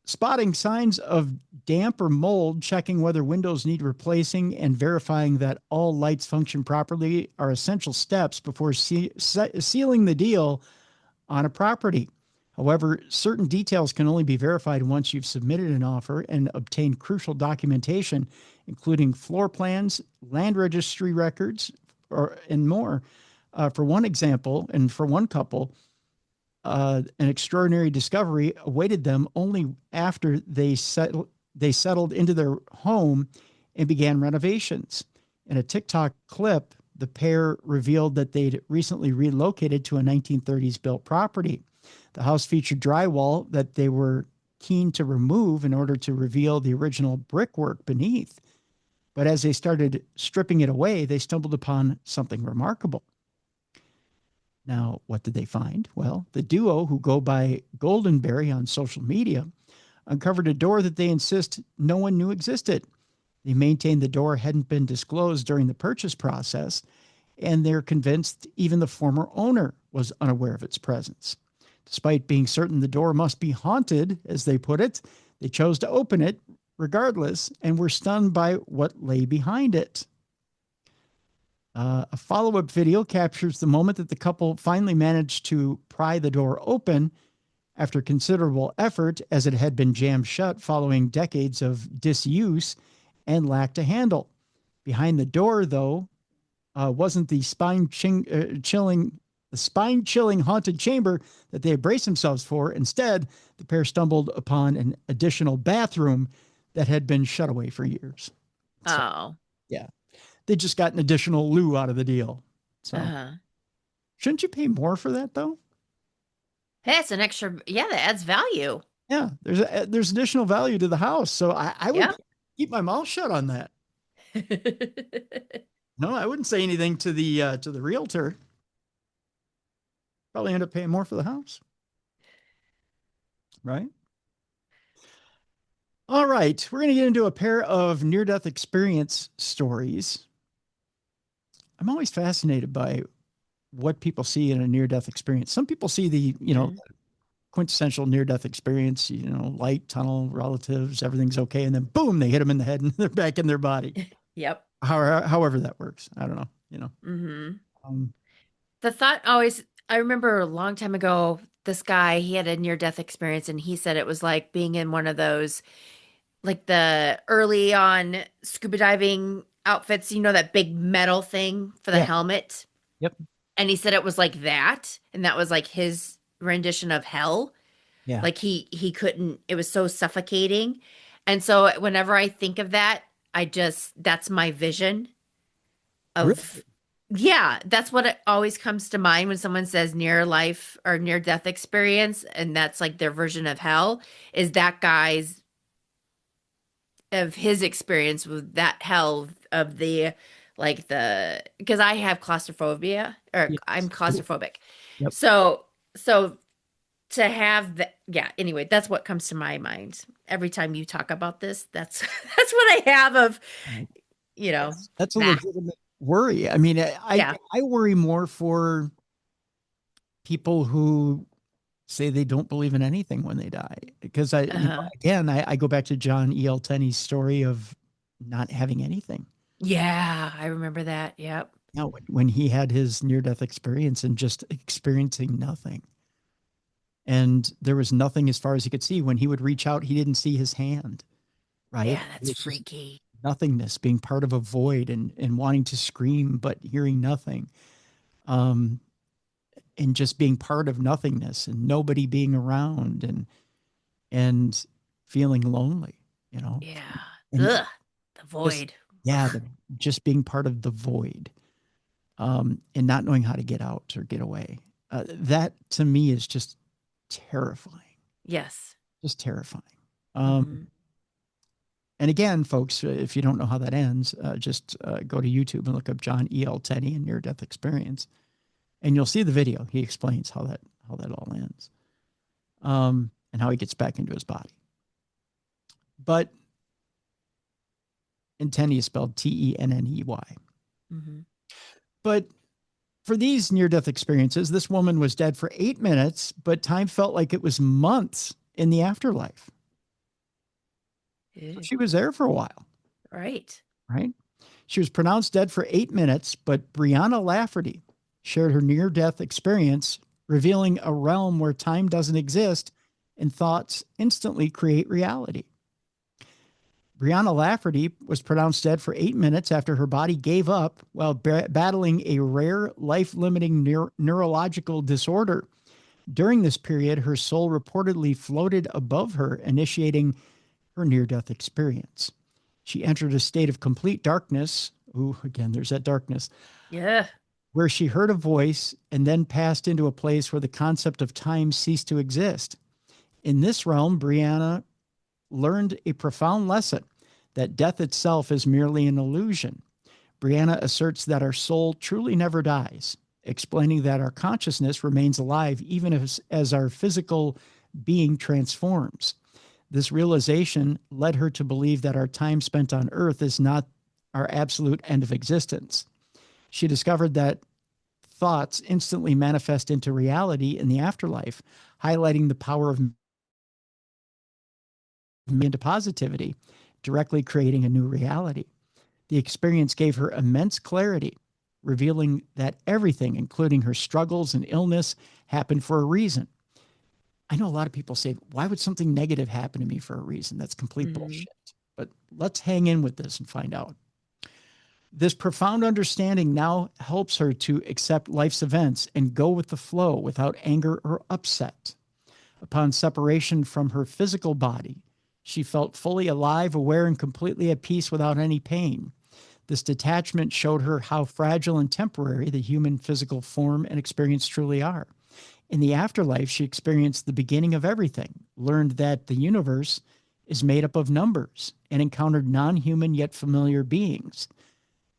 Spotting signs of damp or mold, checking whether windows need replacing, and verifying that all lights function properly are essential steps before sealing the deal on a property. However, certain details can only be verified once you've submitted an offer and obtained crucial documentation, including floor plans, land registry records, and more. For one example, and for one couple, an extraordinary discovery awaited them only after they settled into their home and began renovations. In a TikTok clip, the pair revealed that they'd recently relocated to a 1930s built property. The house featured drywall that they were keen to remove in order to reveal the original brickwork beneath. But as they started stripping it away, they stumbled upon something remarkable. Now, what did they find? Well, the duo, who go by Goldenberry on social media, uncovered a door that they insist no one knew existed. They maintained the door hadn't been disclosed during the purchase process, and they're convinced even the former owner was unaware of its presence. Despite being certain the door must be haunted, as they put it, they chose to open it regardless and were stunned by what lay behind it. A follow-up video captures the moment that the couple finally managed to pry the door open after considerable effort, as it had been jammed shut following decades of disuse and lacked a handle. Behind the door, though, wasn't the spine-chilling haunted chamber that they had braced themselves for. Instead, the pair stumbled upon an additional bathroom that had been shut away for years. Oh. Yeah. They just got an additional loo out of the deal. So shouldn't you pay more for that, though? Hey, it's an extra. Yeah, that adds value. Yeah, there's additional value to the house. So I would keep my mouth shut on that. No, I wouldn't say anything to the realtor. Probably end up paying more for the house. Right? All right. We're going to get into a pair of near-death experience stories. I'm always fascinated by what people see in a near-death experience. Some people see the, quintessential near-death experience, light, tunnel, relatives, everything's okay. And then boom, they hit them in the head and they're back in their body. Yep. However that works. I don't know, The thought always, I remember a long time ago, this guy, he had a near-death experience and he said it was like being in one of those, like the early on scuba diving outfits, that big metal thing for the helmet. Yep. And he said it was like that. And that was like his rendition of hell. Yeah. Like he couldn't, it was so suffocating. And so whenever I think of that, that's my vision Really? of, yeah, that's what it always comes to mind when someone says near life or near death experience. And that's like their version of hell, is that guy's, of his experience with that hell of the, like because I have claustrophobia, or I'm Yes. claustrophobic. Yep. So, so to have that, yeah, anyway, that's what comes to my mind every time you talk about this. That's that's what I have of, Right. That's a that. legitimate worry. I mean, Yeah. I worry more for people who say they don't believe in anything when they die. Because Uh, again, I go back to John E.L. Tenney's story of not having anything. yeah, I remember that. Yep. Now, when he had his near-death experience and just experiencing nothing, and there was nothing as far as he could see. When he would reach out, he didn't see his hand. Right? Yeah, It that's was just freaky. nothingness, being part of a void and wanting to scream but hearing nothing. Um, and just being part of nothingness and nobody being around and feeling lonely, you know, Yeah. and Ugh, the just void. yeah, Ugh. just being part of the void, and not knowing how to get out or get away. That to me is just terrifying, Yes. just terrifying. Um, Hmm. and again, folks, if you don't know how that ends, just go to YouTube and look up John E.L. Tenney and near death experience, and you'll see the video. He explains how that all ends, and how he gets back into his body. But and Tenney is spelled Tenney. Hmm. But for these near death experiences, this woman was dead for 8 minutes, but time felt like it was months in the afterlife. So Ew. she was there for a while, Right. right? She was pronounced dead for 8 minutes, but Brianna Lafferty shared her near death experience, revealing a realm where time doesn't exist and thoughts instantly create reality. Brianna Lafferty was pronounced dead for 8 minutes after her body gave up while battling a rare life limiting neurological disorder. During this period, her soul reportedly floated above her, initiating her near death experience. She entered a state of complete darkness. Ooh, again, there's that darkness, Yeah. where she heard a voice and then passed into a place where the concept of time ceased to exist. In this realm, Brianna learned a profound lesson that death itself is merely an illusion. Brianna asserts that our soul truly never dies, explaining that our consciousness remains alive even as our physical being transforms. This realization led her to believe that our time spent on earth is not our absolute end of existence. She discovered that thoughts instantly manifest into reality in the afterlife, highlighting the power of into positivity, directly creating a new reality. The experience gave her immense clarity, revealing that everything, including her struggles and illness, happened for a reason. I know a lot of people say, why would something negative happen to me for a reason? That's complete Hmm. bullshit. But let's hang in with this and find out. This profound understanding now helps her to accept life's events and go with the flow without anger or upset. Upon separation from her physical body, she felt fully alive, aware, and completely at peace without any pain. This detachment showed her how fragile and temporary the human physical form and experience truly are. In the afterlife, she experienced the beginning of everything, learned that the universe is made up of numbers, and encountered non human yet familiar beings.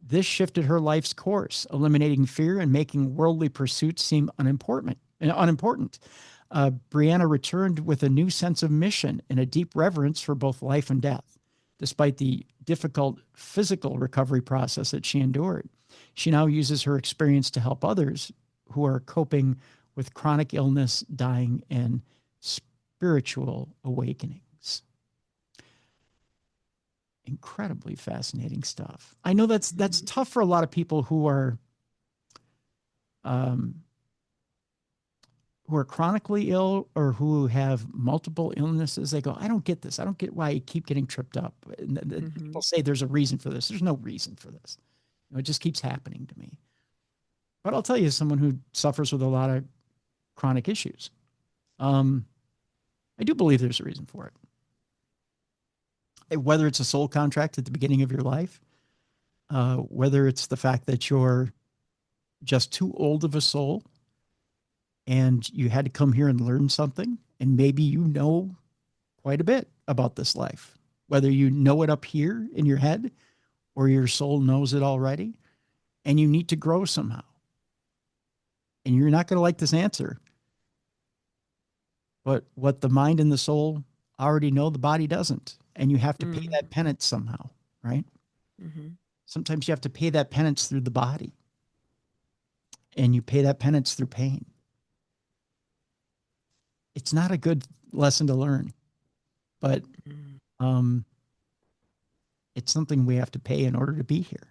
This shifted her life's course, eliminating fear and making worldly pursuits seem unimportant. Brianna returned with a new sense of mission and a deep reverence for both life and death, despite the difficult physical recovery process that she endured. She now uses her experience to help others who are coping with chronic illness, dying, and spiritual awakenings. Incredibly fascinating stuff. I know that's Hmm. tough for a lot of people um, who are chronically ill or who have multiple illnesses. They go, I don't get this. I don't get why I keep getting tripped up. And Hmm. people say there's a reason for this. There's no reason for this. It just keeps happening to me. But I'll tell you, as someone who suffers with a lot of chronic issues, um, I do believe there's a reason for it. whether it's a soul contract at the beginning of your life, whether it's the fact that you're just too old of a soul and you had to come here and learn something, and maybe you know quite a bit about this life, whether you know it up here in your head or your soul knows it already, and you need to grow somehow. And you're not going to like this answer. But what the mind and the soul already know, the body doesn't. And you have to pay that penance somehow, right? Mm-hmm. Sometimes you have to pay that penance through the body. And you pay that penance through pain. It's not a good lesson to learn, but it's something we have to pay in order to be here.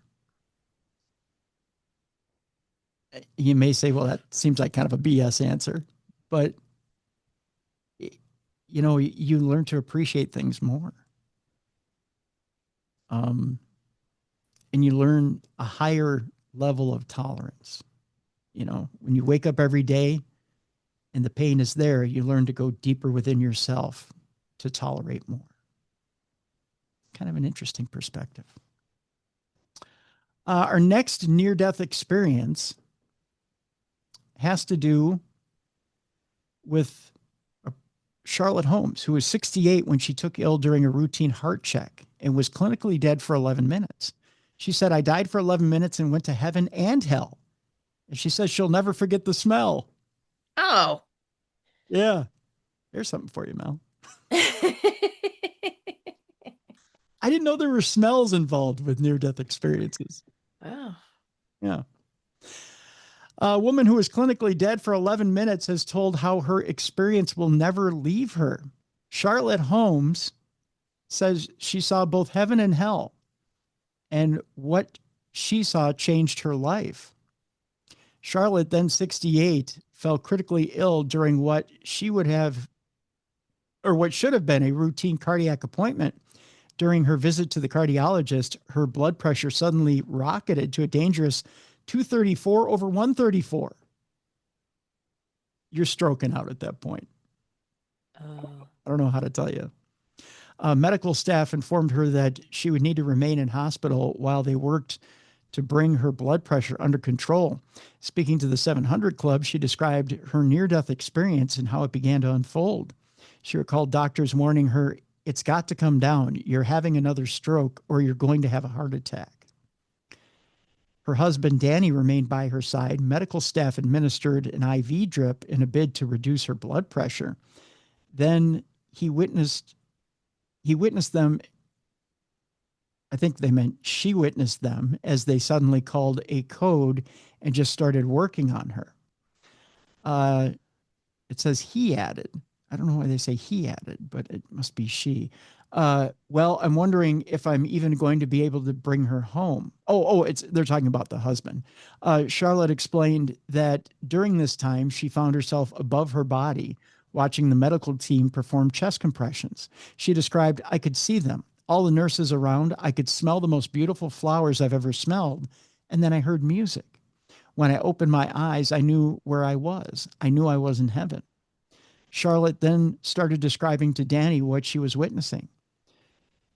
You may say, well, that seems like kind of a BS answer, but you know, you learn to appreciate things more. And you learn a higher level of tolerance. You know, when you wake up every day and the pain is there, you learn to go deeper within yourself to tolerate more. Kind of an interesting perspective. Our next near-death experience has to do with Charlotte Holmes, who was 68 when she took ill during a routine heart check and was clinically dead for 11 minutes. She said, I died for 11 minutes and went to heaven and hell. And she says she'll never forget the smell. Oh. Yeah. There's something for you, Mel. I didn't know there were smells involved with near-death experiences. Oh. Yeah. A woman who was clinically dead for 11 minutes has told how her experience will never leave her. Charlotte Holmes says she saw both heaven and hell, and what she saw changed her life. Charlotte, then 68, fell critically ill during what she would have, or what should have been, a routine cardiac appointment. During her visit to the cardiologist, her blood pressure suddenly rocketed to a dangerous 234 over 134. You're stroking out at that point. I don't know how to tell you. Medical staff informed her that she would need to remain in hospital while they worked to bring her blood pressure under control. Speaking to the 700 Club, she described her near-death experience and how it began to unfold. She recalled doctors warning her, it's got to come down. You're having another stroke or you're going to have a heart attack. Her husband, Danny, remained by her side. Medical staff administered an IV drip in a bid to reduce her blood pressure. Then he witnessed them. I think they meant she witnessed them as they suddenly called a code and just started working on her. It says he added. I don't know why they say he added, but it must be she. Well, I'm wondering if I'm even going to be able to bring her home. They're talking about the husband. Charlotte explained that during this time, she found herself above her body, watching the medical team perform chest compressions. She described, I could see them, all the nurses around. I could smell the most beautiful flowers I've ever smelled. And then I heard music. When I opened my eyes, I knew where I was. I knew I was in heaven. Charlotte then started describing to Danny what she was witnessing.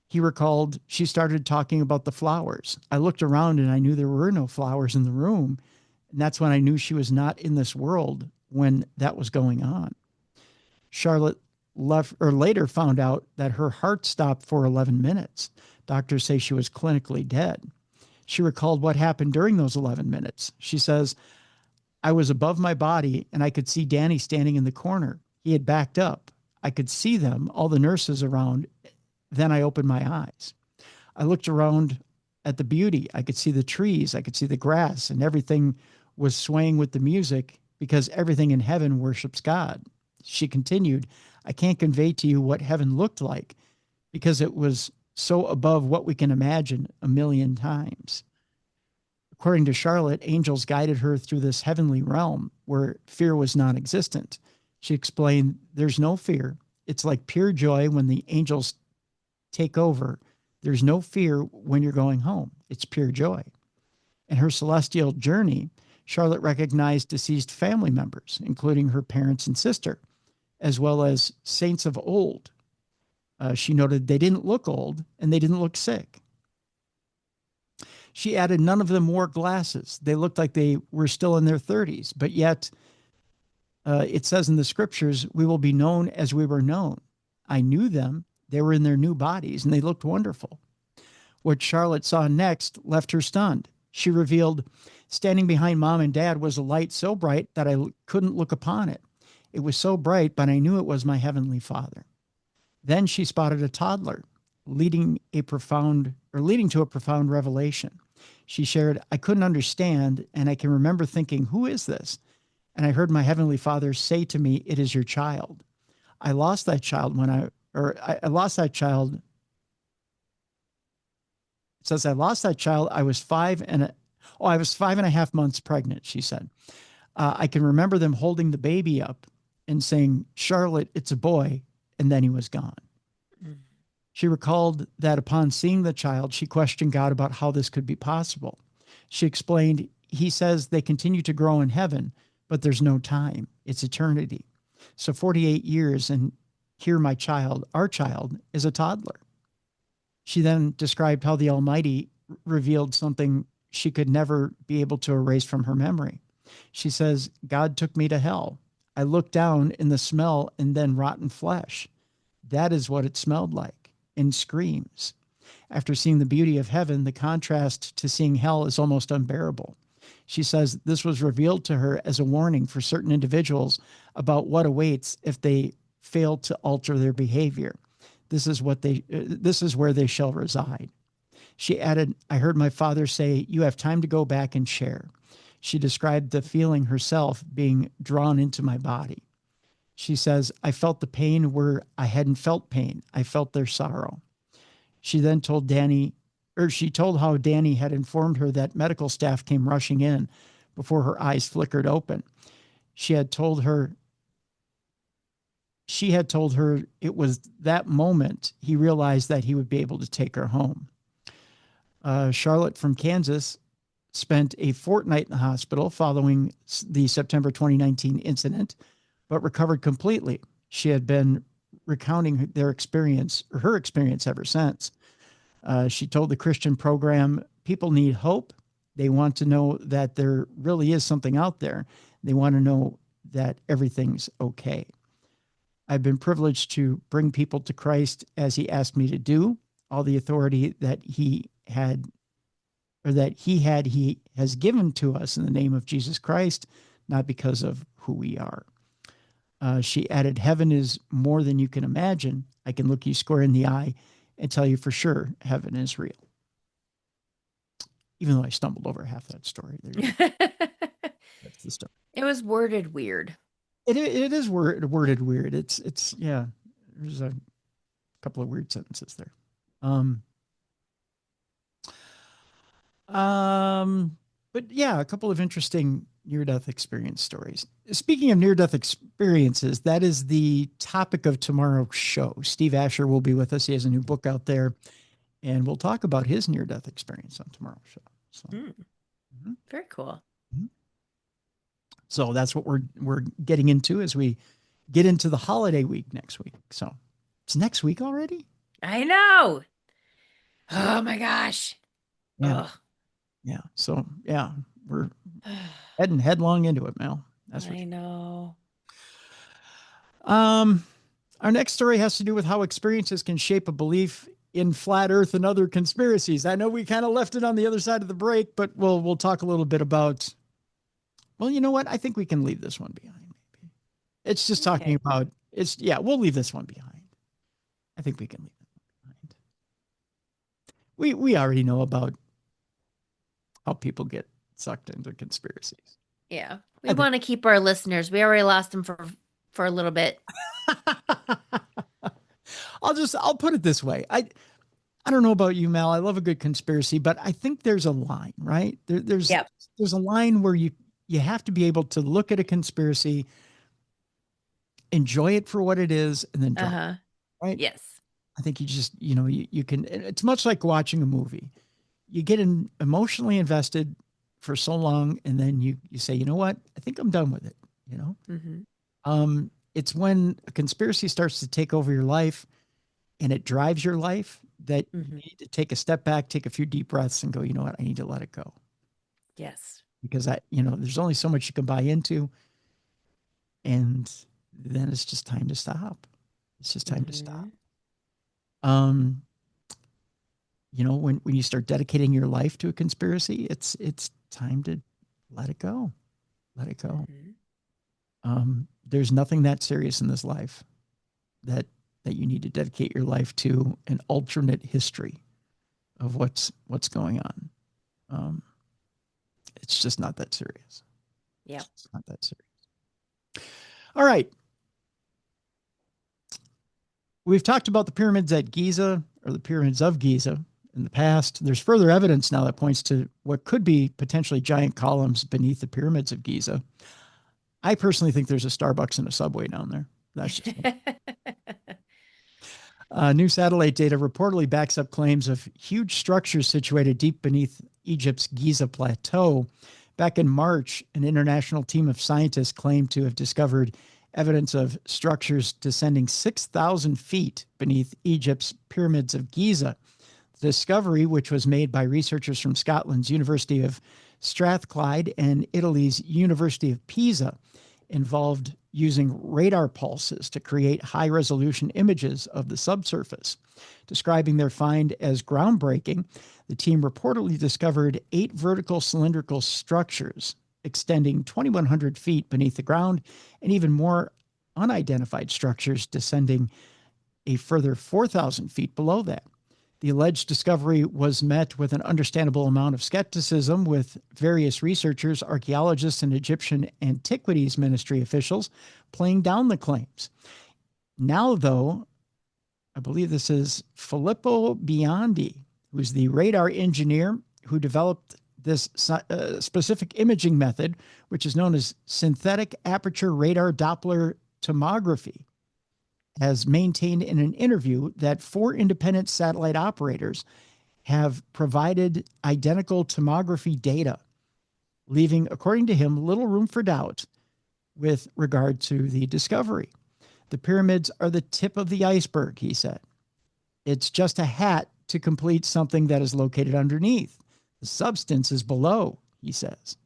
He recalled she started talking about the flowers. I looked around and I knew there were no flowers in the room. And that's when I knew she was not in this world when that was going on. Charlotte later found out that her heart stopped for 11 minutes. Doctors say she was clinically dead. She recalled what happened during those 11 minutes. She says, I was above my body and I could see Danny standing in the corner. He had backed up. I could see them, all the nurses around. Then I opened my eyes. I looked around at the beauty. I could see the trees. I could see the grass, and everything was swaying with the music because everything in heaven worships God. She continued, I can't convey to you what heaven looked like because it was so above what we can imagine a million times. According to Charlotte, angels guided her through this heavenly realm where fear was non-existent. She explained, there's no fear. It's like pure joy when the angels take over. There's no fear when you're going home. It's pure joy. In her celestial journey, Charlotte recognized deceased family members, including her parents and sister, as well as saints of old. She noted they didn't look old and they didn't look sick. She added none of them wore glasses. They looked like they were still in their 30s, but yet it says in the scriptures, we will be known as we were known. I knew them. They were in their new bodies and they looked wonderful. What Charlotte saw next left her stunned. She revealed, standing behind mom and dad was a light so bright that I couldn't look upon it. It was so bright, but I knew it was my heavenly Father. Then she spotted a toddler leading to a profound revelation. She shared, I couldn't understand, and I can remember thinking, who is this? And I heard my heavenly Father say to me, it is your child. I lost that child I lost that child. It says I lost that child. I was 5.5 months pregnant, she said. I can remember them holding the baby up and saying, Charlotte, it's a boy. And then he was gone. Mm. She recalled that upon seeing the child, she questioned God about how this could be possible. She explained, he says they continue to grow in heaven, but there's no time. It's eternity. So 48 years, and here our child, is a toddler. She then described how the Almighty revealed something she could never be able to erase from her memory. She says, God took me to hell. I looked down in the smell and then rotten flesh. That is what it smelled like, and screams. After seeing the beauty of heaven, the contrast to seeing hell is almost unbearable. She says this was revealed to her as a warning for certain individuals about what awaits if they fail to alter their behavior. This is where they shall reside. She added, I heard my Father say, you have time to go back and share. She described the feeling herself being drawn into my body. She says, I felt the pain where I hadn't felt pain. I felt their sorrow. She then told how Danny had informed her that medical staff came rushing in before her eyes flickered open. She had told her it was that moment he realized that he would be able to take her home. Charlotte from Kansas spent a fortnight in the hospital following the September 2019 incident, but recovered completely. She had been recounting her experience ever since. She told the Christian program, people need hope. They want to know that there really is something out there. They want to know that everything's okay. I've been privileged to bring people to Christ as he asked me to do. All the authority that he has given to us in the name of Jesus Christ, not because of who we are. She added, heaven is more than you can imagine. I can look you square in the eye and tell you for sure heaven is real. Even though I stumbled over half that story. That's the story. It was worded weird. It is worded weird. It's yeah. There's a couple of weird sentences there. But yeah, a couple of interesting near-death experience stories. Speaking of near-death experiences, that is the topic of tomorrow's show. Steve Asher will be with us. He has a new book out there, and we'll talk about his near-death experience on tomorrow's show. So, Very cool. Mm-hmm. So that's what we're getting into as we get into the holiday week next week. So it's next week already? I know. Oh my gosh. Yeah. Ugh. Yeah. So yeah, we're heading headlong into it, Mel. That's what I know. Our next story has to do with how experiences can shape a belief in flat Earth and other conspiracies. I know we kind of left it on the other side of the break, but we'll talk a little bit about. Well, you know what? I think we can leave this one behind. Maybe it's just talking about it's. Yeah, we'll leave this one behind. I think we can leave it behind. We already know about how people get sucked into conspiracies. Yeah, we want to keep our listeners. We already lost them for a little bit. I'll put it this way. I don't know about you, Mel. I love a good conspiracy, but I think there's a line, right? There's a line where you have to be able to look at a conspiracy, enjoy it for what it is, and then drop it, right? Yes. I think you just, you can, it's much like watching a movie. You get emotionally invested for so long, and then you say, you know what? I think I'm done with it, Mm-hmm. It's when a conspiracy starts to take over your life and it drives your life, that you Mm-hmm. need to take a step back, take a few deep breaths and go, you know what, I need to let it go. Yes. Because there's only so much you can buy into, and then it's just time to stop. It's just time to stop. Mm-hmm. Um, when you start dedicating your life to a conspiracy, it's time to let it go. Let it go. Mm-hmm. There's nothing that serious in this life that you need to dedicate your life to an alternate history of what's going on. It's just not that serious. Yep. It's not that serious. All right. We've talked about the pyramids at Giza, or the pyramids of Giza, in the past. There's further evidence now that points to what could be potentially giant columns beneath the pyramids of Giza. I personally think there's a Starbucks and a Subway down there. That's just me. New satellite data reportedly backs up claims of huge structures situated deep beneath Egypt's Giza Plateau. Back in March, an international team of scientists claimed to have discovered evidence of structures descending 6,000 feet beneath Egypt's Pyramids of Giza. The discovery, which was made by researchers from Scotland's University of Strathclyde and Italy's University of Pisa, involved using radar pulses to create high-resolution images of the subsurface. Describing their find as groundbreaking, the team reportedly discovered 8 vertical cylindrical structures extending 2,100 feet beneath the ground, and even more unidentified structures descending a further 4,000 feet below that. The alleged discovery was met with an understandable amount of skepticism, with various researchers, archaeologists, and Egyptian Antiquities Ministry officials playing down the claims. Now, though, I believe this is Filippo Biondi, who's the radar engineer who developed this specific imaging method, which is known as synthetic aperture radar Doppler tomography, has maintained in an interview that 4 independent satellite operators have provided identical tomography data, leaving, according to him, little room for doubt with regard to the discovery. The pyramids are the tip of the iceberg, he said. It's just a hat to complete something that is located underneath. The substance is below, he says.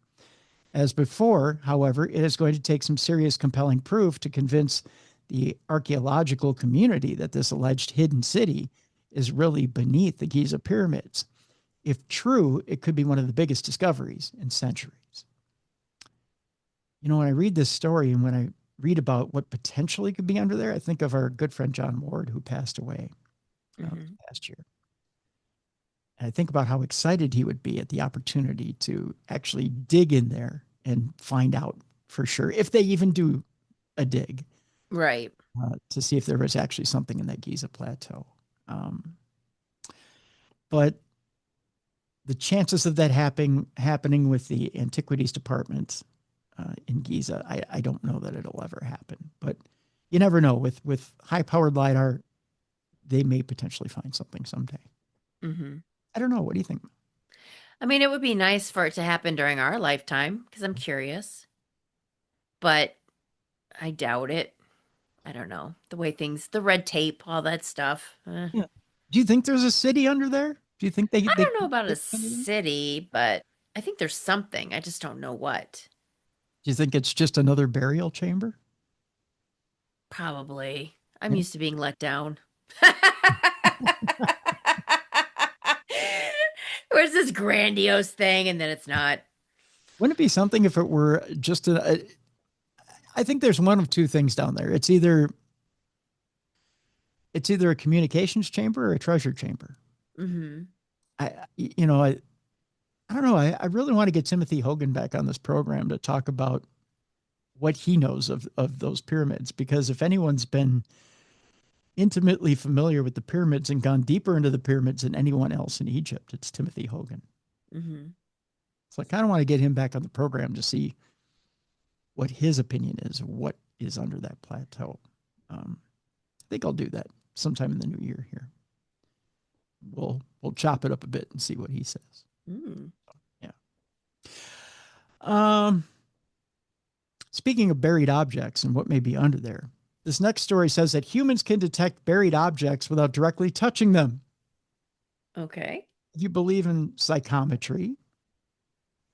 As before, however, it is going to take some serious compelling proof to convince the archaeological community that this alleged hidden city is really beneath the Giza pyramids. If true, it could be one of the biggest discoveries in centuries. When I read this story and when I read about what potentially could be under there, I think of our good friend John Ward, who passed away last year. And I think about how excited he would be at the opportunity to actually dig in there and find out for sure, if they even do a dig. Right. To see if there was actually something in that Giza plateau. But the chances of that happening with the Antiquities Department in Giza, I don't know that it'll ever happen. But you never know. With high-powered LiDAR, they may potentially find something someday. Mm-hmm. I don't know. What do you think? I mean, it would be nice for it to happen during our lifetime, because I'm curious. But I doubt it. I don't know. The way the red tape, all that stuff. Yeah. Do you think there's a city under there? Do you think they I they don't know about a city, but I think there's something. I just don't know what. Do you think it's just another burial chamber? Probably. I'm Yeah. used to being let down. Where's this grandiose thing, and then it's not? Wouldn't it be something if it were just I think there's one of two things down there. It's either a communications chamber or a treasure chamber. Mm-hmm. I don't know. I really want to get Timothy Hogan back on this program to talk about what he knows of those pyramids, because if anyone's been intimately familiar with the pyramids and gone deeper into the pyramids than anyone else in Egypt, it's Timothy Hogan. Mm-hmm. So I kind of want to get him back on the program to see what his opinion is of what is under that plateau. I think I'll do that sometime in the new year here. We'll chop it up a bit and see what he says. Mm. Yeah. Speaking of buried objects and what may be under there, This next story says that humans can detect buried objects without directly touching them. Okay. If you believe in psychometry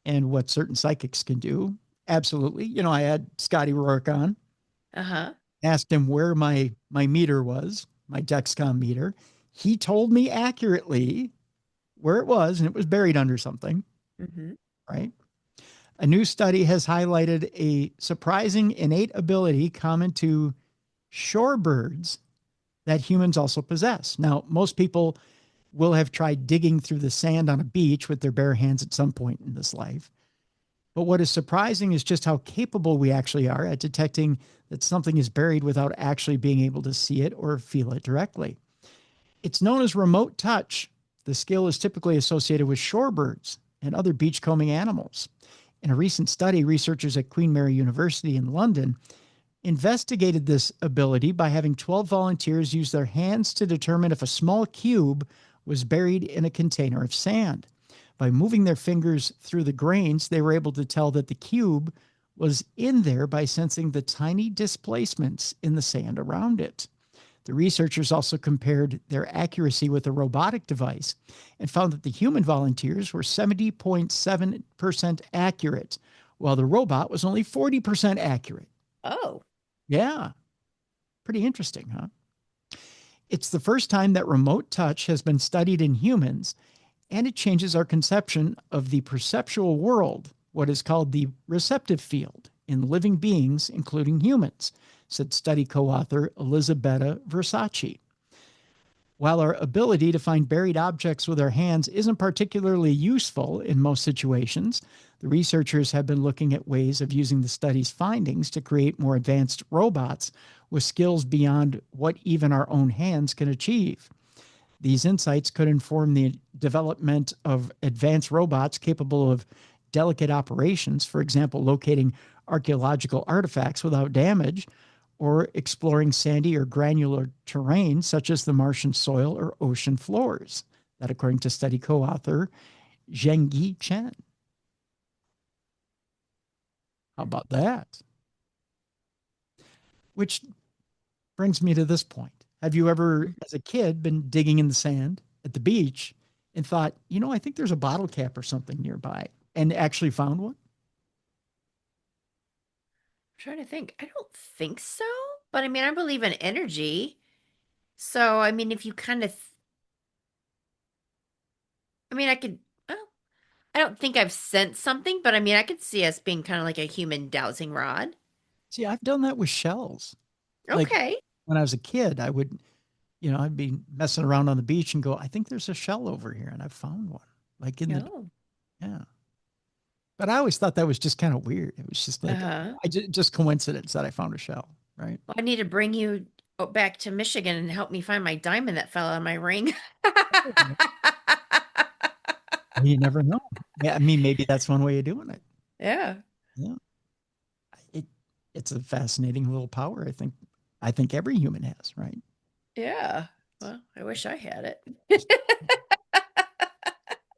and what certain psychics can do, absolutely. I had Scotty Rourke on, Uh-huh. asked him where my meter was, my Dexcom meter. He told me accurately where it was, and it was buried under something, Mm-hmm. right? A new study has highlighted a surprising innate ability common to shorebirds that humans also possess. Now, most people will have tried digging through the sand on a beach with their bare hands at some point in this life. But what is surprising is just how capable we actually are at detecting that something is buried without actually being able to see it or feel it directly. It's known as remote touch. The skill is typically associated with shorebirds and other beachcombing animals. In a recent study, researchers at Queen Mary University in London investigated this ability by having 12 volunteers use their hands to determine if a small cube was buried in a container of sand. By moving their fingers through the grains, they were able to tell that the cube was in there by sensing the tiny displacements in the sand around it. The researchers also compared their accuracy with a robotic device and found that the human volunteers were 70.7% accurate, while the robot was only 40% accurate. Oh. Yeah, pretty interesting, huh? It's the first time that remote touch has been studied in humans, and it changes our conception of the perceptual world, what is called the receptive field, in living beings, including humans, said study co-author Elisabetta Versace. While our ability to find buried objects with our hands isn't particularly useful in most situations, the researchers have been looking at ways of using the study's findings to create more advanced robots with skills beyond what even our own hands can achieve. These insights could inform the development of advanced robots capable of delicate operations, for example, locating archaeological artifacts without damage, or exploring sandy or granular terrain such as the Martian soil or ocean floors. That, according to study co-author Zhengyi Chen. How about that? Which brings me to this point. Have you ever, as a kid, been digging in the sand at the beach and thought, I think there's a bottle cap or something nearby, and actually found one? Trying to think. I don't think so. But I mean, I believe in energy. So, I mean, if you kind of, I mean, I could, well, I don't think I've sensed something, but I mean, I could see us being kind of like a human dowsing rod. See, I've done that with shells. Like Okay. when I was a kid, I would, I'd be messing around on the beach and go, I think there's a shell over here. And I found one, like in the, Oh. yeah. But I always thought that was just kind of weird. It was just like, Uh-huh. just coincidence that I found a shell, right? Well, I need to bring you back to Michigan and help me find my diamond that fell out of my ring. You never know. Yeah, I mean, maybe that's one way of doing it. Yeah. Yeah, it it's a fascinating little power. I think every human has, right? Yeah. Well, I wish I had it.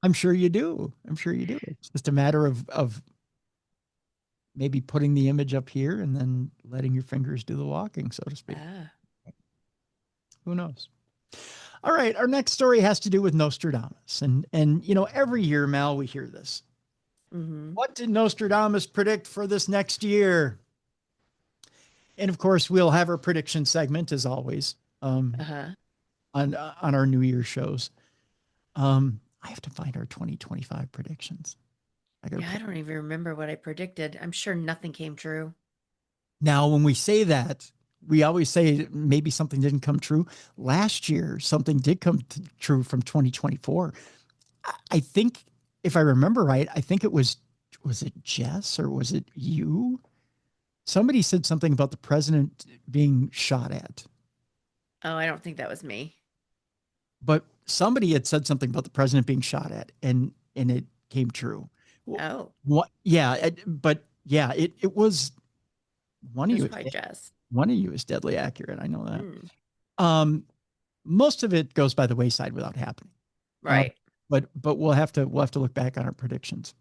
I'm sure you do. I'm sure you do. It's just a matter of maybe putting the image up here and then letting your fingers do the walking, so to speak. Ah. Who knows? All right, our next story has to do with Nostradamus, and every year, Mal, we hear this. Mm-hmm. What did Nostradamus predict for this next year? And of course, we'll have our prediction segment as always Uh-huh. on our New Year shows. I have to find our 2025 predictions. Yeah, I don't even remember what I predicted. I'm sure nothing came true. Now, when we say that, we always say maybe something didn't come true. Last year, something did come true from 2024. I think, if I remember right, I think was it Jess or was it you? Somebody said something about the president being shot at. Oh, I don't think that was me. But somebody had said something about the president being shot at, and it came true. Oh, What? Yeah, but yeah, it was one it of was you. probably Jess. One of you is deadly accurate. I know that. Mm, Most of it goes by the wayside without happening. Uh, right. but we'll have to look back on our predictions.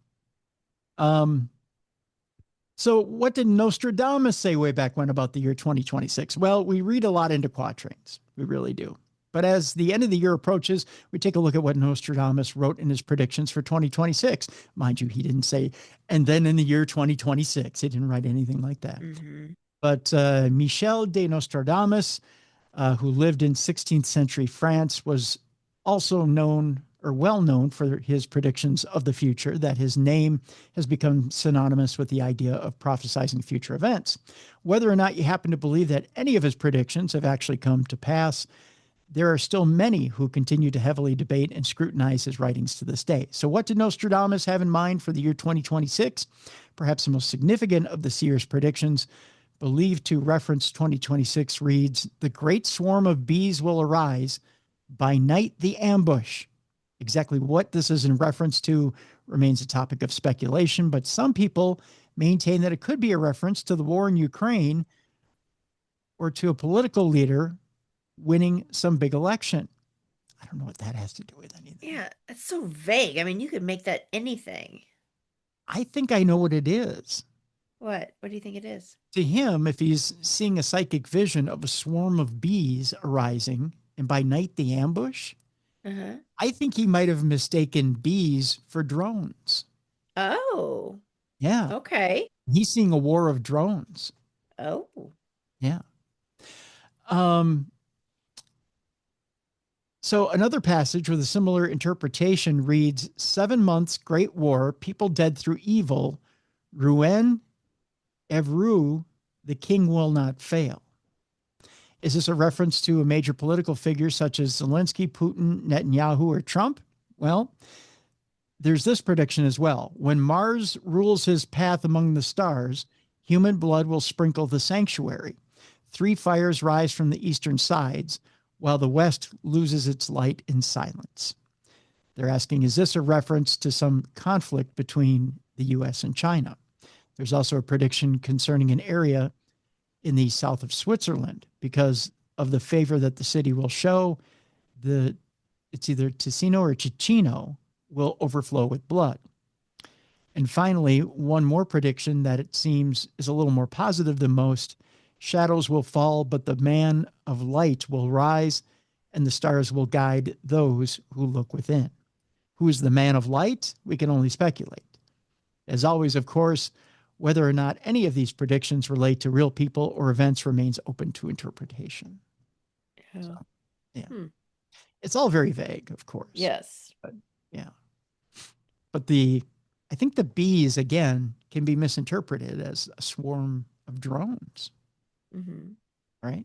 Um, So what did Nostradamus say way back when about the year 2026? Well, we read a lot into quatrains. We really do. But as the end of the year approaches, we take a look at what Nostradamus wrote in his predictions for 2026. Mind you, he didn't say, and then in the year 2026, he didn't write anything like that. Mm-hmm. But Michel de Nostradamus, who lived in 16th century France, was also known or well known for his predictions of the future, that his name has become synonymous with the idea of prophesizing future events. Whether or not you happen to believe that any of his predictions have actually come to pass, there are still many who continue to heavily debate and scrutinize his writings to this day. So what did Nostradamus have in mind for the year 2026? Perhaps the most significant of the seer's predictions, believed to reference 2026, reads, "The great swarm of bees will arise. By night, the ambush." Exactly what this is in reference to remains a topic of speculation, but some people maintain that it could be a reference to the war in Ukraine or to a political leader winning some big election. I don't know what that has to do with anything. Yeah, it's so vague. I mean, you could make that anything. I think I know what it is. What? What do you think it is? To him, if he's seeing a psychic vision of a swarm of bees arising and by night the ambush, I think he might have mistaken bees for drones. Oh. Yeah. Okay. He's seeing a war of drones. Oh. Yeah. So another passage with a similar interpretation reads, 7 months, great war, people dead through evil, Rouen, Evreux, the king will not fail. Is this a reference to a major political figure such as Zelensky, Putin, Netanyahu, or Trump? Well, there's this prediction as well. When Mars rules his path among the stars, human blood will sprinkle the sanctuary. 3 fires rise from the eastern sides, while the west loses its light in silence. They're asking, is this a reference to some conflict between the U.S. and China? There's also a prediction concerning an area in the south of Switzerland because of the favor that the city will show. It's either Ticino or Ticino will overflow with blood. And finally, one more prediction that it seems is a little more positive than most. Shadows will fall, but the man of light will rise, and the stars will guide those who look within. Who is the man of light? We can only speculate. As always, of course, whether or not any of these predictions relate to real people or events remains open to interpretation. Yeah. So, yeah. It's all very vague, of course. Yes. But, yeah. But I think the bees, again, can be misinterpreted as a swarm of drones. Right?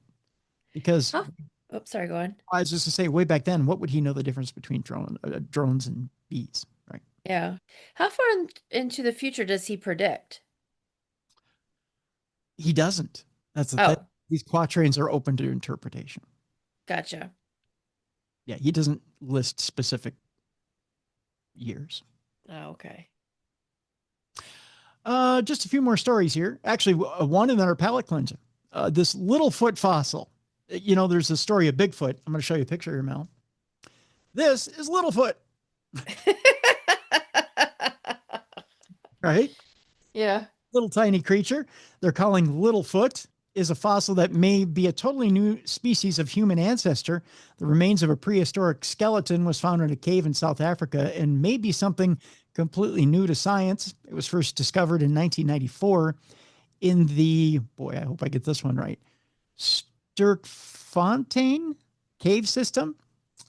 Because sorry, go on. I was just to say, way back then, what would he know the difference between drones and bees? Right? Yeah. How far into the future does he predict? He doesn't. That's the thing. These quatrains are open to interpretation. Gotcha. Yeah, he doesn't list specific years. Oh, okay. Just a few more stories here. Actually, one and then our palate cleanser. This Littlefoot fossil. You know, there's a story of Bigfoot. I'm going to show you a picture here, Mel. This is Littlefoot. Right? Yeah. Little tiny creature they're calling Littlefoot is a fossil that may be a totally new species of human ancestor. The remains of a prehistoric skeleton was found in a cave in South Africa and may be something completely new to science. It was first discovered in 1994 in the, I hope I get this one right, Sterkfontein cave system.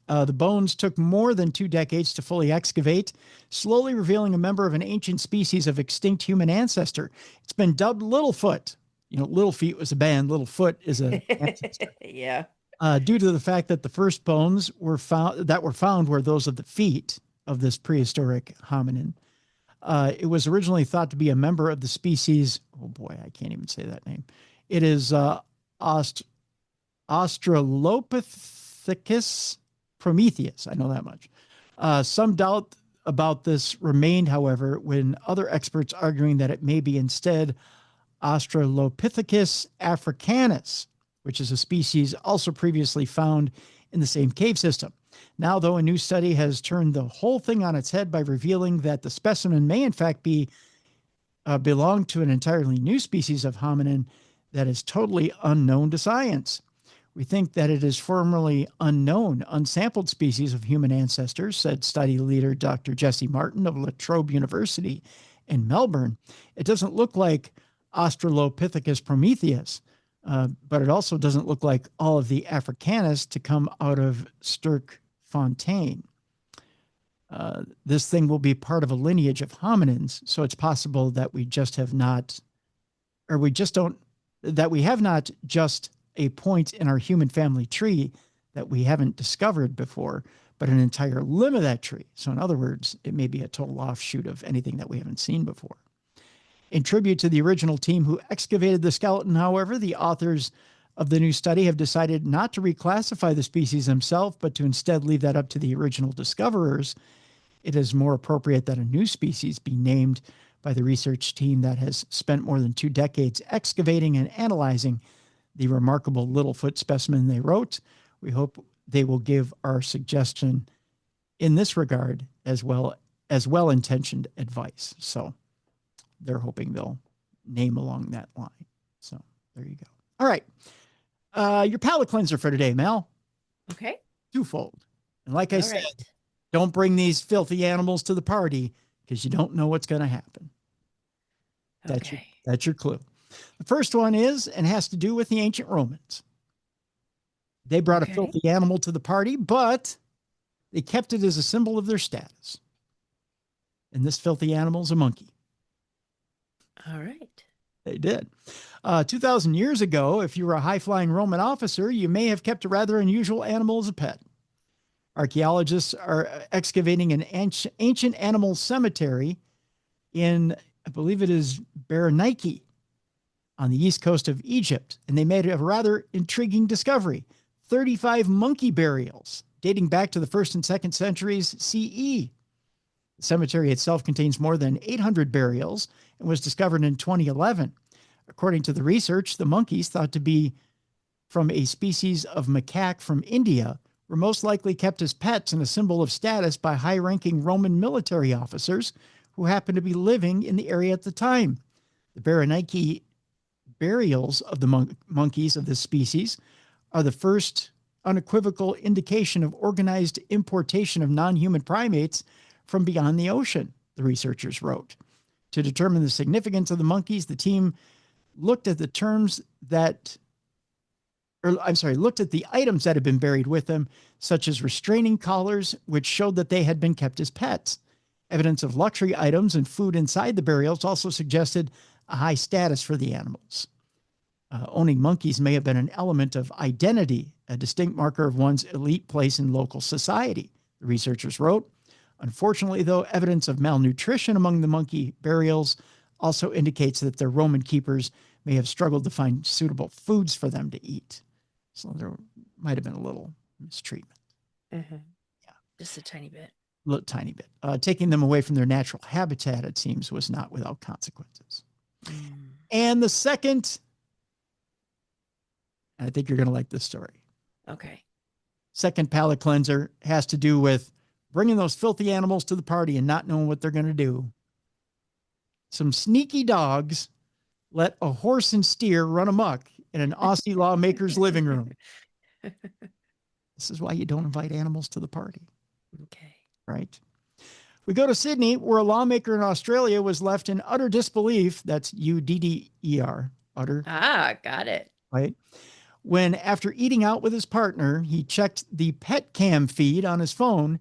The bones took more than 2 decades to fully excavate, slowly revealing a member of an ancient species of extinct human ancestor. It's been dubbed Littlefoot. You know, Little Feet was a band. Littlefoot is a ancestor. Yeah. Due to the fact that the first bones were found were those of the feet of this prehistoric hominin. It was originally thought to be a member of the species. Oh boy, I can't even say that name. It is Australopithecus Prometheus. I know that much. Some doubt about this remained, however, when other experts arguing that it may be instead Australopithecus africanus, which is a species also previously found in the same cave system. Now, though, a new study has turned the whole thing on its head by revealing that the specimen may in fact be belong to an entirely new species of hominin that is totally unknown to science. We think that it is formerly unknown, unsampled species of human ancestors, said study leader Dr. Jesse Martin of La Trobe University in Melbourne. It doesn't look like Australopithecus prometheus, but it also doesn't look like all of the Africanus to come out of Sterkfontein. This thing will be part of a lineage of hominins, so it's possible that we just have not, or we just don't, that we have not just a point in our human family tree that we haven't discovered before, but an entire limb of that tree. So in other words, it may be a total offshoot of anything that we haven't seen before. In tribute to the original team who excavated the skeleton, however, the authors of the new study have decided not to reclassify the species themselves, but to instead leave that up to the original discoverers. It is more appropriate that a new species be named by the research team that has spent more than 2 decades excavating and analyzing the remarkable Littlefoot specimen they wrote. We hope they will give our suggestion in this regard as well-intentioned advice. So they're hoping they'll name along that line. So there you go. All right. Your palate cleanser for today, Mal. Okay. Twofold. And like I said, right. Don't bring these filthy animals to the party because you don't know what's going to happen. That's your clue. The first one is, and has to do with the ancient Romans. They brought a filthy animal to the party, but they kept it as a symbol of their status. And this filthy animal is a monkey. All right. They did. 2,000 years ago, if you were a high-flying Roman officer, you may have kept a rather unusual animal as a pet. Archaeologists are excavating an ancient animal cemetery in, I believe it is Berenike on the east coast of Egypt. And they made a rather intriguing discovery. 35 monkey burials dating back to the 1st and 2nd centuries CE. The cemetery itself contains more than 800 burials and was discovered in 2011. According to the research, the monkeys, thought to be from a species of macaque from India, were most likely kept as pets and a symbol of status by high-ranking Roman military officers who happened to be living in the area at the time. The Berenike burials of the monkeys of this species are the first unequivocal indication of organized importation of non-human primates from beyond the ocean, the researchers wrote. To determine the significance of the monkeys, the team looked at the items that had been buried with them, such as restraining collars, which showed that they had been kept as pets. Evidence of luxury items and food inside the burials also suggested a high status for the animals. Owning monkeys may have been an element of identity, a distinct marker of one's elite place in local society, the researchers wrote. Unfortunately, though, evidence of malnutrition among the monkey burials also indicates that their Roman keepers may have struggled to find suitable foods for them to eat. So there might have been a little mistreatment. Mm-hmm. Yeah, just a tiny bit. Tiny bit. Taking them away from their natural habitat, it seems, was not without consequences. And the second, I think you're going to like this story. Okay. Second palate cleanser has to do with bringing those filthy animals to the party and not knowing what they're going to do. Some sneaky dogs let a horse and steer run amok in an Aussie lawmaker's living room. This is why you don't invite animals to the party. Okay. Right. We go to Sydney, where a lawmaker in Australia was left in utter disbelief. That's UDDER. Utter. Ah, got it. Right. When, after eating out with his partner, he checked the pet cam feed on his phone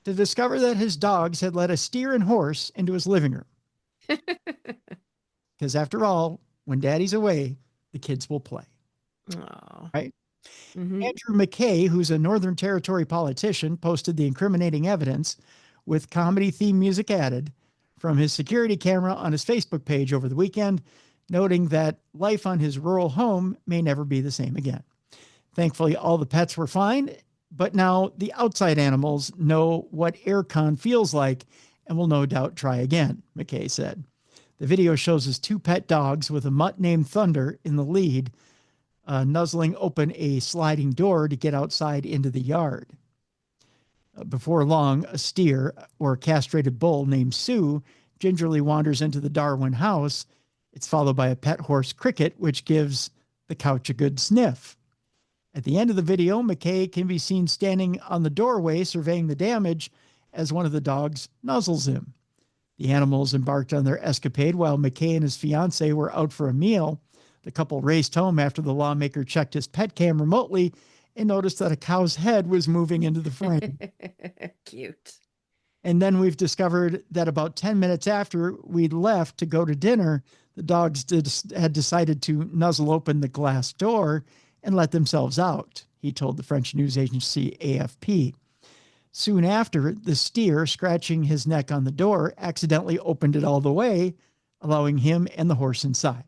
to discover that his dogs had let a steer and horse into his living room. Because after all, when daddy's away, the kids will play. Oh. Right? Mm-hmm. Andrew McKay, who's a Northern Territory politician, posted the incriminating evidence with comedy theme music added from his security camera on his Facebook page over the weekend, noting that life on his rural home may never be the same again. Thankfully, all the pets were fine, but now the outside animals know what aircon feels like and will no doubt try again, McKay said. The video shows his 2 pet dogs with a mutt named Thunder in the lead, nuzzling open a sliding door to get outside into the yard. Before long, a steer or castrated bull named Sue gingerly wanders into the Darwin house. It's followed by a pet horse, Cricket, which gives the couch a good sniff. At the end of the video, McKay can be seen standing on the doorway surveying the damage as one of the dogs nuzzles him. The animals embarked on their escapade while McKay and his fiancée were out for a meal. The couple raced home after the lawmaker checked his pet cam remotely and noticed that a cow's head was moving into the frame. Cute. And then we've discovered that about 10 minutes after we'd left to go to dinner, the dogs had decided to nuzzle open the glass door and let themselves out, he told the French news agency AFP. Soon after, the steer, scratching his neck on the door, accidentally opened it all the way, allowing him and the horse inside.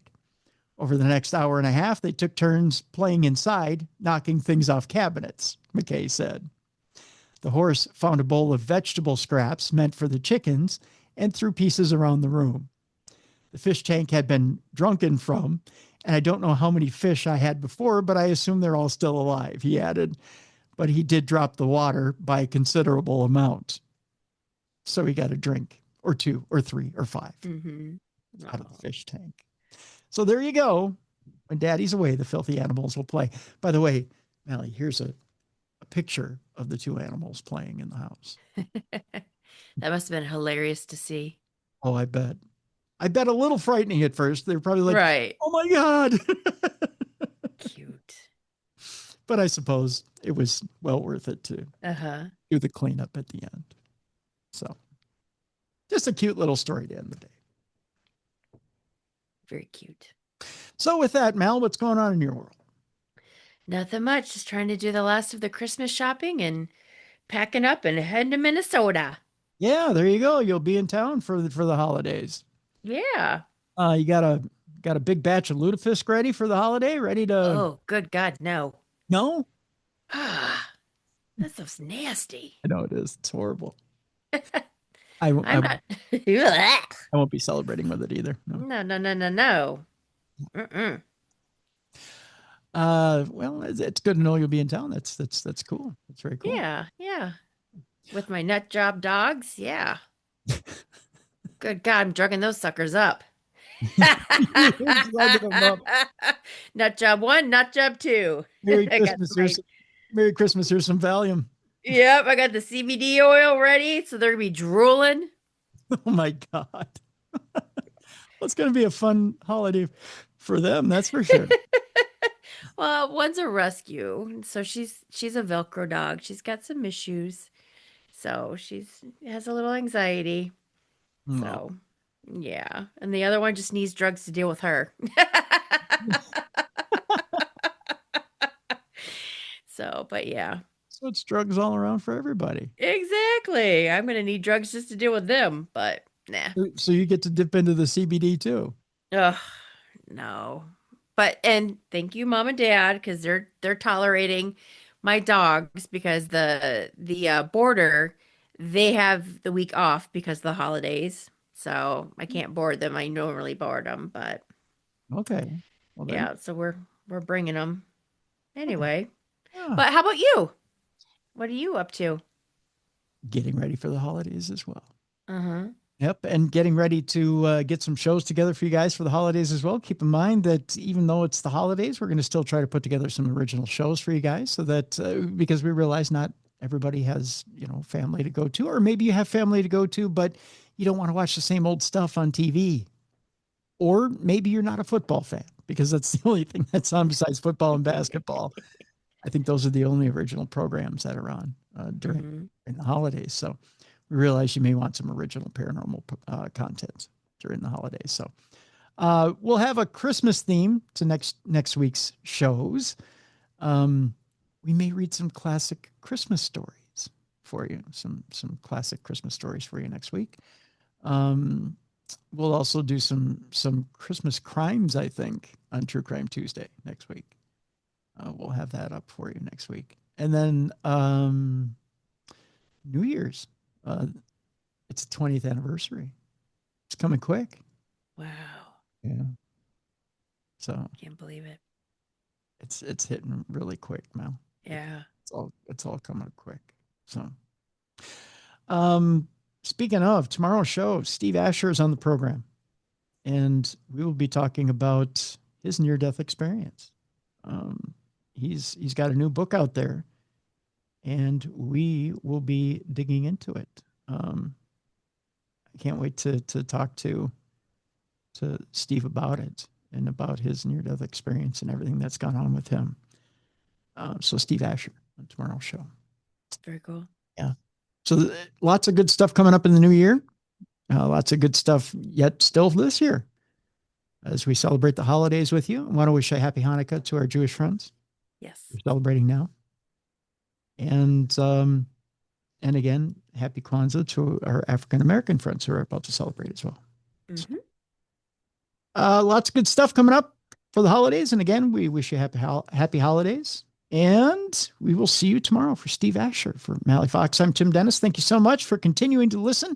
Over the next hour and a half, they took turns playing inside, knocking things off cabinets, McKay said. The horse found a bowl of vegetable scraps meant for the chickens and threw pieces around the room. The fish tank had been drunken from, and I don't know how many fish I had before, but I assume they're all still alive, he added. But he did drop the water by a considerable amount. So he got a drink or 2 or 3 or 5 out of the fish tank. So there you go. When Daddy's away, the filthy animals will play. By the way, Mallie, here's a picture of the 2 animals playing in the house. That must have been hilarious to see. Oh, I bet. I bet a little frightening at first. They're probably like, right. Oh my God. Cute. But I suppose it was well worth it to do the cleanup at the end. So just a cute little story to end the day. Very cute. So with that, Mal, what's going on in your world? Nothing much. Just trying to do the last of the Christmas shopping and packing up and heading to Minnesota. Yeah, there you go. You'll be in town for the holidays. Yeah. You got a big batch of lutefisk ready for the holiday? Ready to? Oh, good God, no. No? Ah, that stuff's nasty. I know it is. It's horrible. I'm not. I won't be celebrating with it either. No. No. Mm-mm. Well, it's good to know you'll be in town. That's cool. That's very cool. Yeah. With my nut job dogs, yeah. Good God, I'm drugging those suckers up. Nut job 1, nut job 2. Merry Christmas. Merry Christmas. Here's some Valium. Yep, I got the CBD oil ready, so they're gonna be drooling. Oh my God. Well, it's gonna be a fun holiday for them, that's for sure. Well, one's a rescue, so she's a Velcro dog. She's got some issues, so has a little anxiety. So, yeah, and the other one just needs drugs to deal with her. So, but yeah. So it's drugs all around for everybody. Exactly. I'm gonna need drugs just to deal with them, but nah. So you get to dip into the CBD too. Ugh, no. And thank you, Mom and Dad, because they're tolerating my dogs because the border, they have the week off because of the holidays. So I can't board them. I normally board them, but okay. Well, yeah. So we're bringing them anyway. Yeah. But how about you? What are you up to? Getting ready for the holidays as well. Yep. And getting ready to get some shows together for you guys for the holidays as well. Keep in mind that even though it's the holidays, we're going to still try to put together some original shows for you guys so that because we realize not everybody has, family to go to, or maybe you have family to go to, but you don't want to watch the same old stuff on TV. Or maybe you're not a football fan because that's the only thing that's on besides football and basketball. I think those are the only original programs that are on during the holidays. So we realize you may want some original paranormal content during the holidays. So we'll have a Christmas theme to next week's shows. We may read some classic Christmas stories for you, some classic Christmas stories for you next week. We'll also do some Christmas crimes, I think, on True Crime Tuesday next week. We'll have that up for you next week. And then New Year's. It's the 20th anniversary. It's coming quick. Wow. Yeah. So can't believe it. It's hitting really quick now. Yeah. It's all coming quick. So Speaking of tomorrow's show, Steve Asher is on the program, and we will be talking about his near-death experience. He's got a new book out there, and we will be digging into it. I can't wait to talk to Steve about it and about his near-death experience and everything that's gone on with him. So Steve Asher on tomorrow's show. Very cool. Yeah. So lots of good stuff coming up in the new year. Lots of good stuff yet still this year as we celebrate the holidays with you. I want to wish a happy Hanukkah to our Jewish friends. Yes. We're celebrating now. And again, happy Kwanzaa to our African-American friends who are about to celebrate as well. Mm-hmm. Lots of good stuff coming up for the holidays. And again, we wish you happy holidays. And we will see you tomorrow for Steve Asher. For Mallie Fox, I'm Tim Dennis. Thank you so much for continuing to listen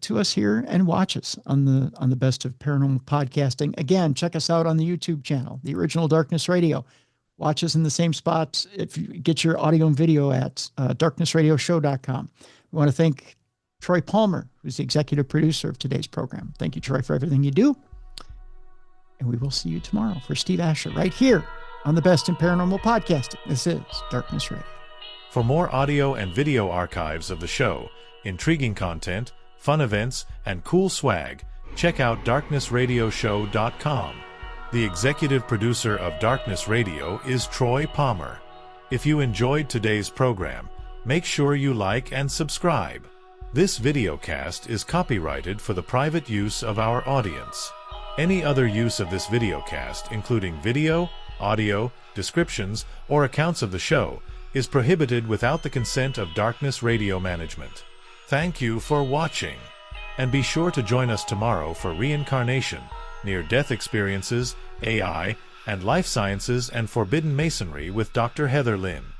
to us here and watch us on the best of paranormal podcasting. Again, check us out on the YouTube channel, the original Darkness Radio. Watch us in the same spots if you get your audio and video at darknessradioshow.com. We want to thank Troy Palmer, who's the executive producer of today's program. Thank you, Troy, for everything you do. And we will see you tomorrow for Steve Asher right here on the best in paranormal podcasting. This is Darkness Radio. For more audio and video archives of the show, intriguing content, fun events, and cool swag, check out darknessradioshow.com. The executive producer of Darkness Radio is Troy Palmer. If you enjoyed today's program, make sure you like and subscribe. This videocast is copyrighted for the private use of our audience. Any other use of this videocast, including video, audio, descriptions, or accounts of the show, is prohibited without the consent of Darkness Radio Management. Thank you for watching, and be sure to join us tomorrow for reincarnation, near-death experiences, AI, and life sciences and forbidden masonry with Dr. Heather Lynn.